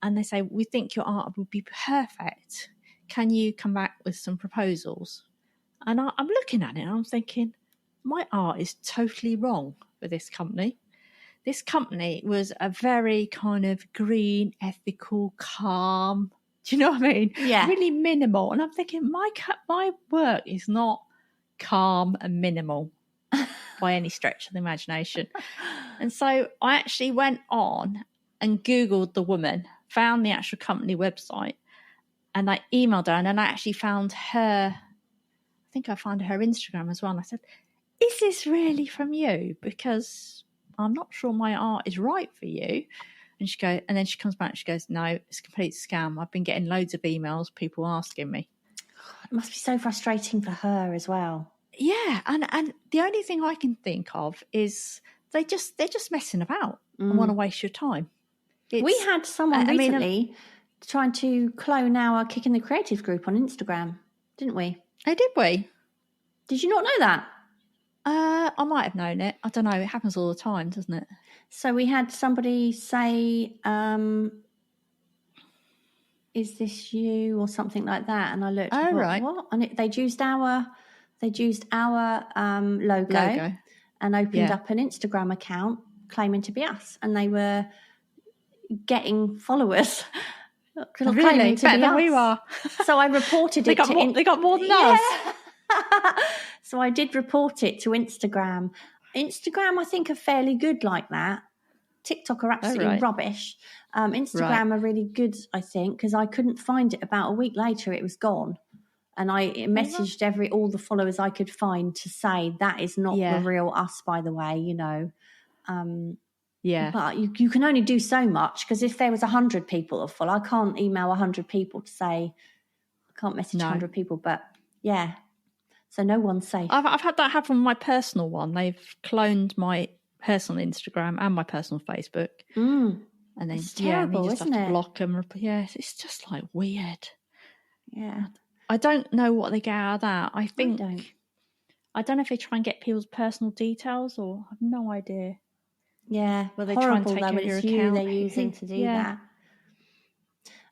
And they say, we think your art would be perfect. Can you come back with some proposals? And I'm looking at it and I'm thinking, my art is totally wrong for this company. This company was a very kind of green, ethical, calm. Do you know what I mean? Yeah. Really minimal. And I'm thinking, my work is not calm and minimal by any stretch of the imagination. And so I actually went on and Googled the woman, found the actual company website, and I emailed her. And then I actually found her, I think I found her Instagram as well. And I said, is this really from you? Because I'm not sure my art is right for you. And then she comes back and she goes, no, it's a complete scam. I've been getting loads of emails, people asking me. It must be so frustrating for her as well. Yeah, and the only thing I can think of is they're just messing about and want to waste your time. We had someone recently trying to clone our Kicking the Creative group on Instagram, didn't we? Oh, did we? Did you not know that? I might have known it. I don't know. It happens all the time, doesn't it? So we had somebody say, is this you or something like that? And I looked, right. What? And they'd used our logo and opened up an Instagram account claiming to be us. And they were getting followers. Really? Better than we were. So I reported it to... They got more than us. So I did report it to Instagram. Instagram, I think, are fairly good like that. TikTok are absolutely rubbish. Instagram are really good, I think, because I couldn't find it. About a week later, it was gone. And I messaged all the followers I could find to say that is not the real us, by the way, you know. But you can only do so much, because if there was 100 people that follow, I can't email 100 people to say, I can't message 100 people, but yeah. So no one's safe. I've had that happen with my personal one. They've cloned my personal Instagram and my personal Facebook. And then it's terrible, you just isn't have to it? block them. Yeah, it's just like weird. Yeah. I don't know what they get out of that. I don't know if they try and get people's personal details, or I have no idea. Yeah. Well, they horrible, try and take though, over your it's account. they're using to do that.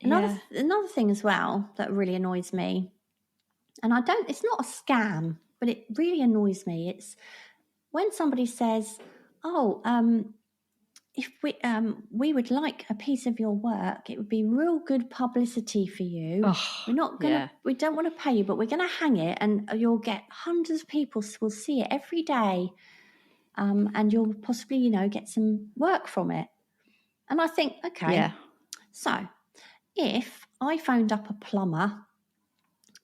Another thing as well that really annoys me, and it's not a scam, but it really annoys me. It's when somebody says, if we would like a piece of your work, it would be real good publicity for you. We don't want to pay you, but we're going to hang it, and you'll get hundreds of people will see it every day, and you'll possibly, get some work from it. And I think, okay, so if I phoned up a plumber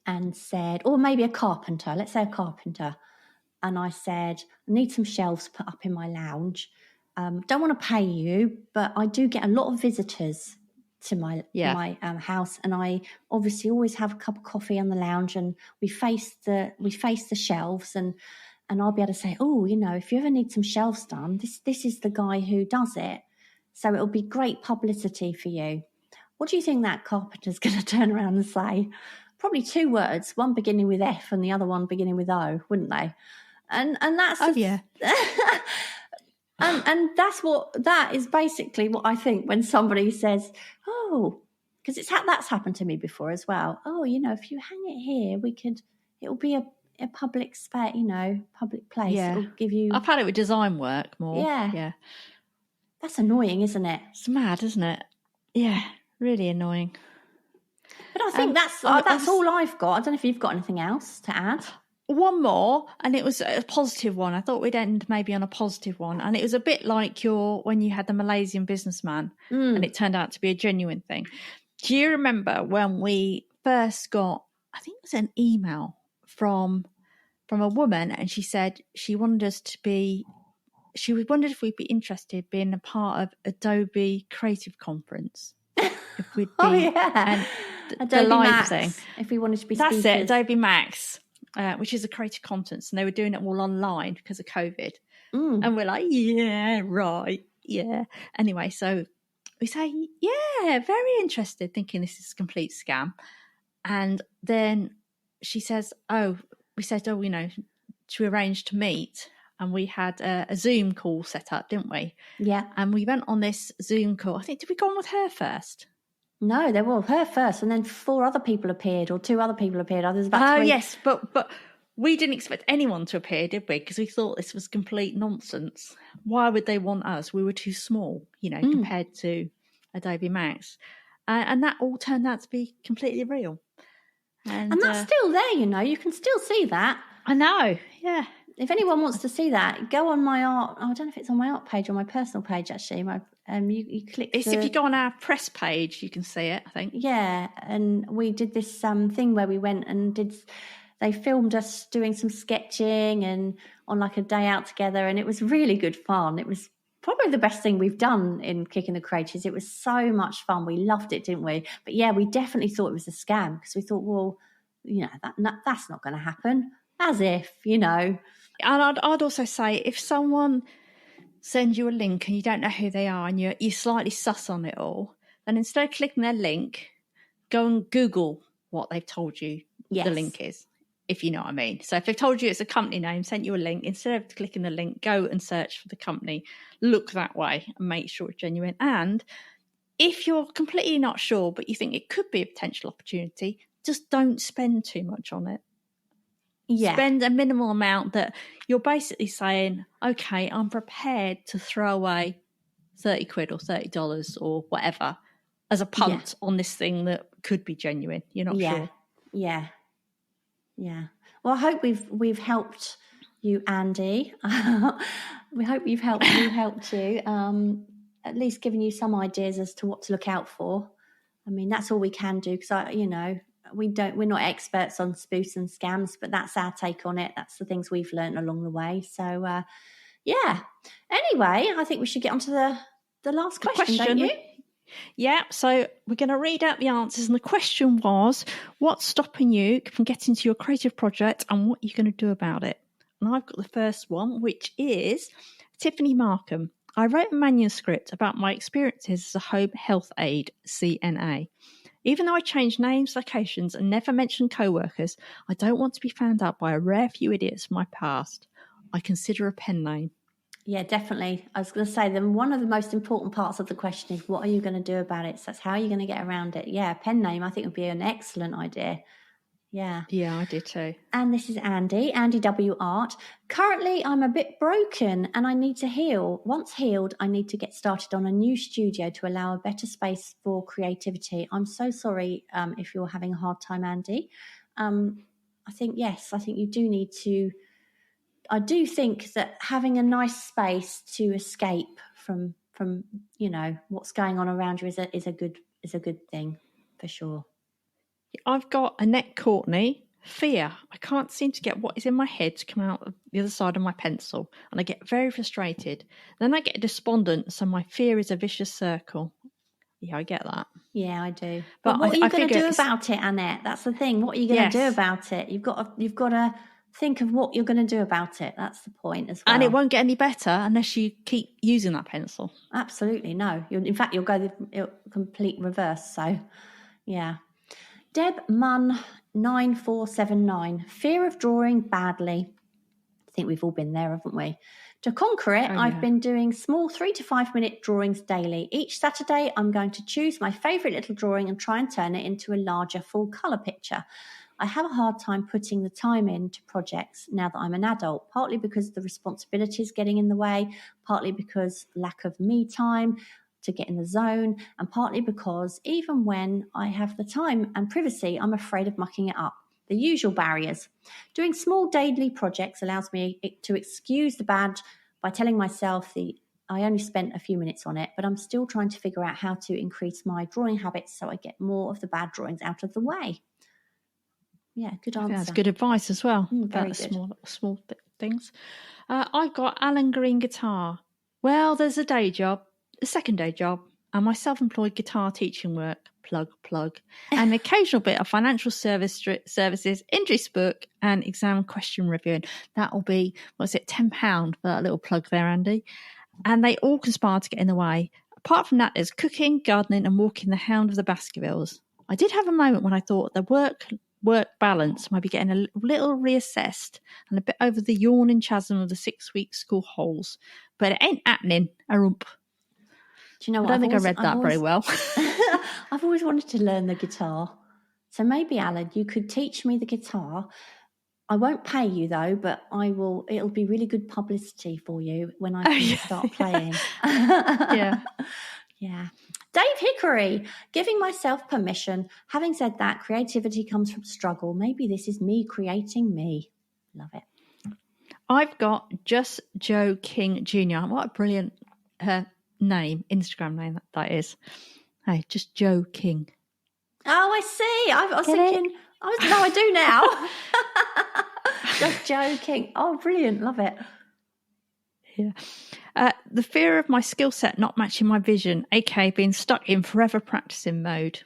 and said, or maybe a carpenter, let's say a carpenter, and I said, I need some shelves put up in my lounge. Don't want to pay you, but I do get a lot of visitors to my house, and I obviously always have a cup of coffee on the lounge, and we face the shelves, and I'll be able to say, oh, if you ever need some shelves done, this is the guy who does it, so it'll be great publicity for you. What do you think that carpenter's going to turn around and say? Probably 2 words, one beginning with F and the other one beginning with O, wouldn't they? And that's and that is basically what I think when somebody says, oh, because that's happened to me before as well. Oh, if you hang it here, it'll be a public space, public place. Yeah. It'll give you. I've had it with design work more. Yeah. Yeah. That's annoying, isn't it? It's mad, isn't it? Yeah, really annoying. But I think that's all I've got. I don't know if you've got anything else to add. One more, and it was a positive one. I thought we'd end maybe on a positive one, and it was a bit like when you had the Malaysian businessman, and it turned out to be a genuine thing. Do you remember when we first got, I think it was an email from a woman, and she said she wanted if we'd be interested being a part of Adobe Creative Conference. If we'd be, and Adobe the live Max thing. If we wanted to be That's speakers. it, Adobe Max. Which is a creative conference, and they were doing it all online because of COVID. And we're like, yeah, right, yeah. Anyway, so we say, yeah, very interested, thinking this is a complete scam. And then she says, we said, to arrange to meet. And we had a Zoom call set up, didn't we? Yeah. And we went on this Zoom call. I think, did we go on with her first? No, they were her first, and then 4 other people appeared, or 2 other people appeared. There's about 3. Yes, but we didn't expect anyone to appear, did we? Because we thought this was complete nonsense. Why would they want us? We were too small, compared to Adobe Max. And that all turned out to be completely real. And that's still there, you can still see that. I know, yeah. If anyone wants to see that, go on my art. I don't know if it's on my art page or my personal page, actually. You click. If you go on our press page, you can see it, I think. Yeah, and we did this thing where we went and they filmed us doing some sketching and on like a day out together, and it was really good fun. It was probably the best thing we've done in Kicking the Creators. It was so much fun. We loved it, didn't we? But yeah, we definitely thought it was a scam because we thought, well, that's not going to happen. As if, And I'd also say if someone sends you a link and you don't know who they are and you're slightly sus on it all, then instead of clicking their link, go and Google what they've told you the link is, if you know what I mean. So if they've told you it's a company name, sent you a link, instead of clicking the link, go and search for the company, look that way and make sure it's genuine. And if you're completely not sure, but you think it could be a potential opportunity, just don't spend too much on it. Yeah. Spend a minimal amount that you're basically saying, okay, I'm prepared to throw away 30 quid or $30 or whatever as a punt on this thing that could be genuine. You're not sure. Yeah. Well, I hope we've helped you, Andy. We hope we've helped you. At least giving you some ideas as to what to look out for. I mean, that's all we can do because we're not experts on spoofs and scams, but that's our take on it. That's the things we've learned along the way. So, yeah. Anyway, I think we should get on to the last question, don't you? Yeah, so we're going to read out the answers. And the question was, what's stopping you from getting to your creative project and what you're going to do about it? And I've got the first one, which is Tiffany Markham. I wrote a manuscript about my experiences as a home health aide, CNA. Even though I changed names, locations, and never mentioned co-workers, I don't want to be found out by a rare few idiots from my past. I consider a pen name. Yeah, definitely. I was going to say one of the most important parts of the question is what are you going to do about it? So that's how you're going to get around it. Yeah, pen name I think would be an excellent idea. Yeah. Yeah, I do too. And this is Andy W. Art. Currently, I'm a bit broken and I need to heal. Once healed, I need to get started on a new studio to allow a better space for creativity. I'm so sorry if you're having a hard time, Andy. I think you do need to. I do think that having a nice space to escape from what's going on around you is a good thing for sure. I've got Annette Courtney. Fear. I can't seem to get what is in my head to come out of the other side of my pencil, and I get very frustrated. Then I get despondent, so my fear is a vicious circle. Yeah, I get that. Yeah, I do. But what are you going to do about it, Annette? That's the thing. What are you going to do about it? You've got to think of what you're going to do about it. That's the point as well. And it won't get any better unless you keep using that pencil. Absolutely, no. In fact, you'll go the complete reverse. So, yeah. Deb Munn 9479. Fear of drawing badly. I think we've all been there, haven't we? To conquer it, I've been doing small 3 to 5 minute drawings daily. Each Saturday, I'm going to choose my favourite little drawing and try and turn it into a larger full colour picture. I have a hard time putting the time into projects now that I'm an adult, partly because the responsibility is getting in the way, partly because lack of me time to get in the zone, and partly because even when I have the time and privacy, I'm afraid of mucking it up. The usual barriers. Doing small daily projects allows me to excuse the bad by telling myself I only spent a few minutes on it, but I'm still trying to figure out how to increase my drawing habits so I get more of the bad drawings out of the way. Yeah, good answer. That's good advice as well. Very good. Small things. I've got Alan Green guitar. Well, there's a day job, a second day job, and my self-employed guitar teaching work. Plug. And the occasional bit of financial services, interest book, and exam question reviewing. That'll be, £10 for that little plug there, Andy. And they all conspire to get in the way. Apart from that, there's cooking, gardening, and walking the hound of the Baskervilles. I did have a moment when I thought the work balance might be getting a little reassessed and a bit over the yawning chasm of the 6-week school holes. But it ain't happening, a rump. Do you know what? I don't think I read that very well. I've always wanted to learn the guitar. So maybe, Alan, you could teach me the guitar. I won't pay you though, but I will. It'll be really good publicity for you when I can start playing. Yeah. Yeah. Dave Hickory, giving myself permission. Having said that, creativity comes from struggle. Maybe this is me creating me. Love it. I've got Just Joe King Jr. What a brilliant name, Instagram name that is. Hey, Just Joe King. Oh, I see. I was thinking. I do now. Just Joe King. Oh, brilliant. Love it. Yeah. The fear of my skill set not matching my vision, aka being stuck in forever practicing mode.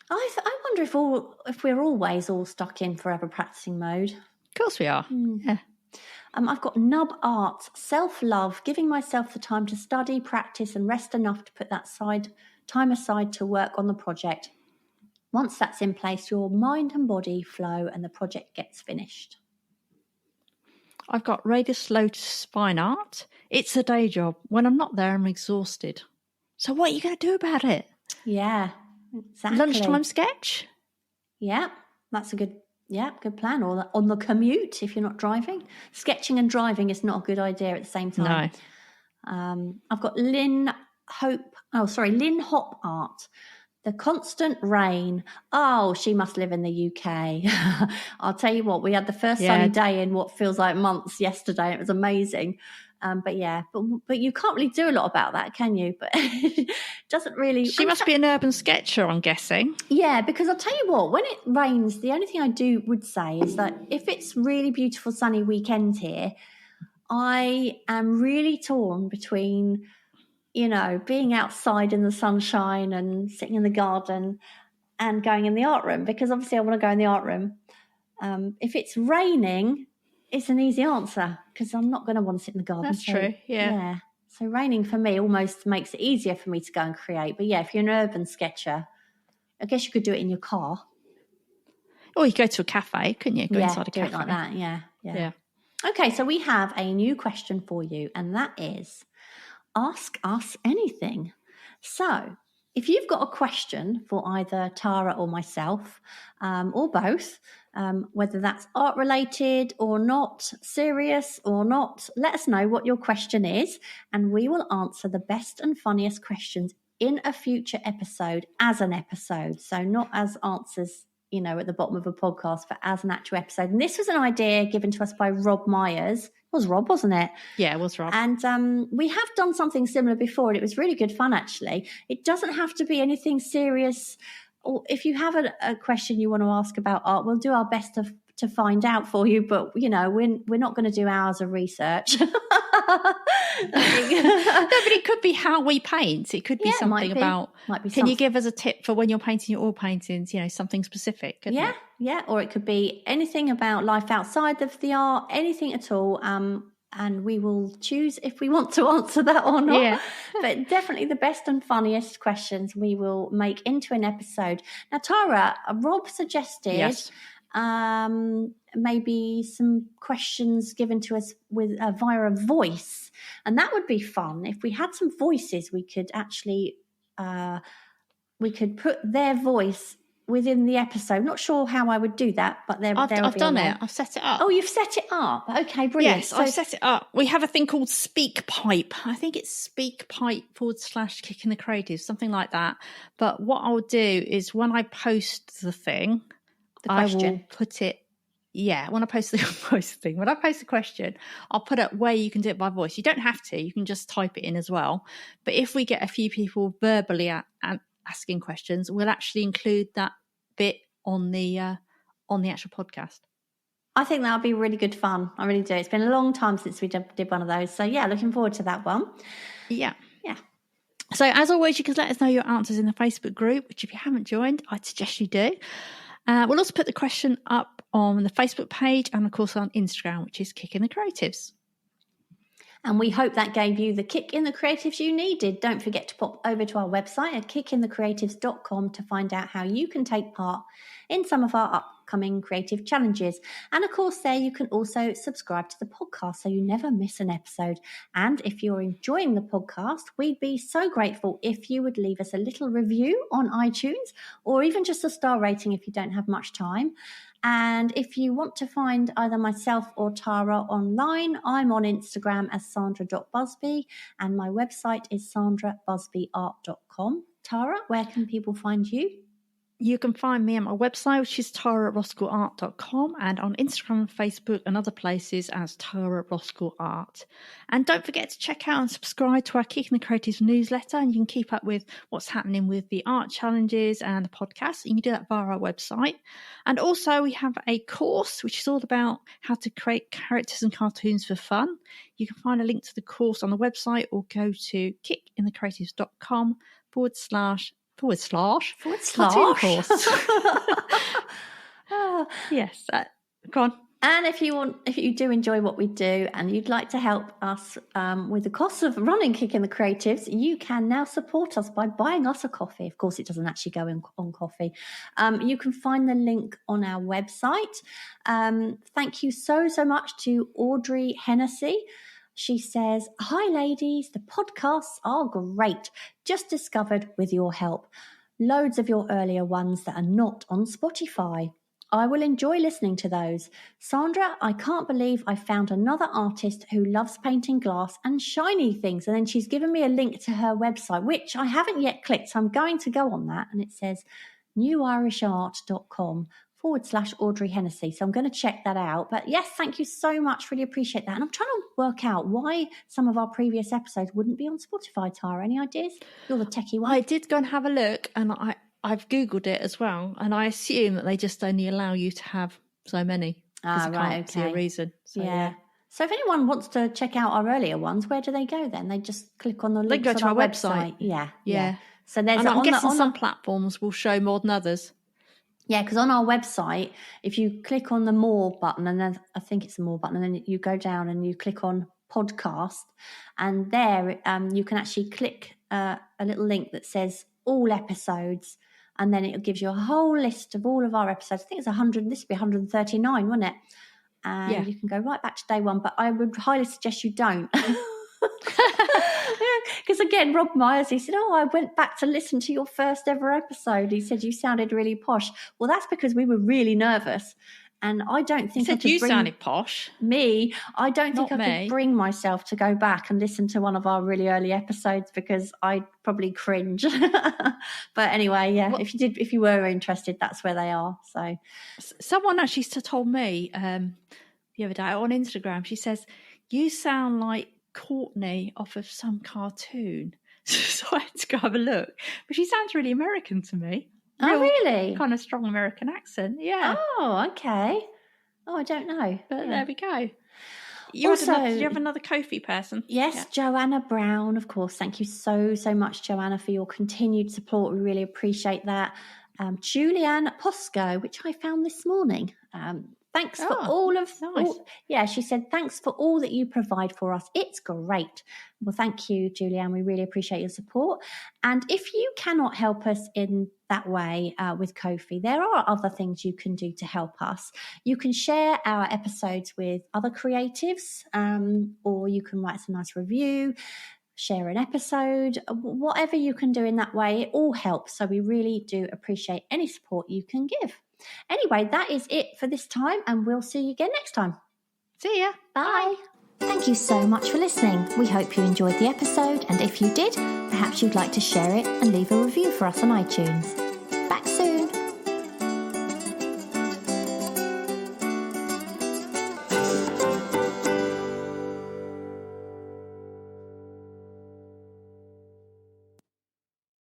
I wonder if we're always all stuck in forever practicing mode. Of course we are. Yeah. I've got Nub Art, self-love, giving myself the time to study, practice, and rest enough to put that time aside to work on the project. Once that's in place, your mind and body flow and the project gets finished. I've got Radius Lotus Fine Art. It's a day job. When I'm not there, I'm exhausted. So what are you going to do about it? Yeah, exactly. Lunchtime sketch? Yeah, that's a good plan. Or on the commute if you're not driving. Sketching and driving is not a good idea at the same time. No. I've got Lynn Hop Art. The constant rain. Oh, she must live in the UK. I'll tell you what, we had the first sunny day in what feels like months yesterday. It was amazing. But you can't really do a lot about that, can you? But it doesn't really. She must be an urban sketcher, I'm guessing. Yeah, because I'll tell you what, when it rains, the only thing I would say is that if it's really beautiful sunny weekend here, I am really torn between, being outside in the sunshine and sitting in the garden and going in the art room, because obviously I want to go in the art room. If it's raining, it's an easy answer because I'm not going to want to sit in the garden. That's true, yeah. So raining for me almost makes it easier for me to go and create. But yeah, if you're an urban sketcher, I guess you could do it in your car. Or you go to a cafe, couldn't you? Go inside a cafe. Do it like that, yeah. Okay, so we have a new question for you, and that is, ask us anything. So if you've got a question for either Tara or myself, or both, whether that's art related or not, serious or not, let us know what your question is, and we will answer the best and funniest questions in a future episode as an episode. So not as answers, at the bottom of a podcast, but as an actual episode. And this was an idea given to us by Rob Myers. It was Rob, wasn't it? Yeah, it was Rob. And we have done something similar before, and it was really good fun, actually. It doesn't have to be anything serious. Or if you have a question you want to ask about art, we'll do our best to find out for you. But, we're not going to do hours of research. No, but it could be how we paint. It could be something about, can you give us a tip for when you're painting your oil paintings, something specific? Yeah. Or it could be anything about life outside of the art, anything at all. And we will choose if we want to answer that or not. Yeah. But definitely the best and funniest questions we will make into an episode. Now, Tara, Rob suggested maybe some questions given to us with via a voice, and that would be fun. If we had some voices, we could actually we could put their voice within the episode. Not sure how I would do that, but I've done it. I've set it up. Oh, you've set it up. Okay, brilliant. Yes, I've set it up. We have a thing called SpeakPipe. I think it's SpeakPipe /Kicking the Creatives, something like that. But what I'll do is when I post the thing, I will put it. Yeah, when I post when I post a question, I'll put it where you can do it by voice. You don't have to. You can just type it in as well. But if we get a few people verbally asking questions, we'll actually include that bit on the actual podcast. I think that would be really good fun. I really do. It's been a long time since we did one of those. So yeah, looking forward to that one. Yeah. So as always, you can let us know your answers in the Facebook group, which if you haven't joined, I'd suggest you do. We'll also put the question up on the Facebook page and, of course, on Instagram, which is Kicking the Creatives. And we hope that gave you the kick in the creatives you needed. Don't forget to pop over to our website at kickinthecreatives.com to find out how you can take part in some of our upcoming creative challenges. And of course, there you can also subscribe to the podcast so you never miss an episode. And if you're enjoying the podcast, we'd be so grateful if you would leave us a little review on iTunes, or even just a star rating if you don't have much time. And if you want to find either myself or Tara online, I'm on Instagram as sandra.busby, and my website is sandrabusbyart.com. Tara, where can people find you? You can find me on my website, which is tara@rosscoolart.com, and on Instagram and Facebook and other places as Tara Rosscool Art. And don't forget to check out and subscribe to our Kicking the Creatives newsletter, and you can keep up with what's happening with the art challenges and the podcast. You can do that via our website. And also we have a course which is all about how to create characters and cartoons for fun. You can find a link to the course on the website, or go to kickinthecreatives.com /cartoon course. Yes, go on. And if you do enjoy what we do and you'd like to help us with the cost of running Kicking the Creatives, you can now support us by buying us a coffee. Of course, it doesn't actually go on coffee. You can find the link on our website. Thank you so much to Audrey Hennessy. She says, "Hi ladies, the podcasts are great. Just discovered with your help. Loads of your earlier ones that are not on Spotify. I will enjoy listening to those. Sandra, I can't believe I found another artist who loves painting glass and shiny things." And then she's given me a link to her website, which I haven't yet clicked. So I'm going to go on that. And it says newirishart.com/Audrey Hennessy. So I'm going to check that out. But yes, thank you so much. Really appreciate that. And I'm trying to work out why some of our previous episodes wouldn't be on Spotify, Tara. Any ideas? You're the techie one. I did go and have a look, and I've Googled it as well. And I assume that they just only allow you to have so many. Right, okay. See a reason. So, yeah. So if anyone wants to check out our earlier ones, where do they go then? They just click on the link on our website. Yeah. So there's I'm guessing some platforms will show more than others. Yeah, because on our website, if you click on the More button, and then I think it's the More button, and then you go down and you click on Podcast, and there you can actually click a little link that says all episodes, and then it gives you a whole list of all of our episodes. I think it's 100. This would be 139, wouldn't it? And you can go right back to day one. But I would highly suggest you don't. Because again, Rob Myers, he said, I went back to listen to your first ever episode. He said, you sounded really posh. Well, that's because we were really nervous. And I don't think I could sounded posh. Me, I don't think I could bring myself to go back and listen to one of our really early episodes because I'd probably cringe. But anyway, yeah, if you were interested, that's where they are. So someone actually told me the other day on Instagram, she says, you sound like Courtney off of some cartoon. So I had to go have a look. But she sounds really American to me. Really? Kind of strong American accent, yeah. Oh, okay. Oh, I don't know. But there we go. Do you have another Ko-fi person? Yes, yeah. Joanna Brown, of course. Thank you so much, Joanna, for your continued support. We really appreciate that. Julianne Posco, which I found this morning. Thanks for all of... Nice. She said, thanks for all that you provide for us. It's great. Well, thank you, Julianne. We really appreciate your support. And if you cannot help us in that way with Ko-fi, there are other things you can do to help us. You can share our episodes with other creatives, or you can write us a nice review, share an episode, whatever you can do in that way. It all helps. So we really do appreciate any support you can give. Anyway, that is it for this time, and we'll see you again next time. See ya. Bye. Thank you so much for listening. We hope you enjoyed the episode, and if you did, perhaps you'd like to share it and leave a review for us on iTunes. Back soon.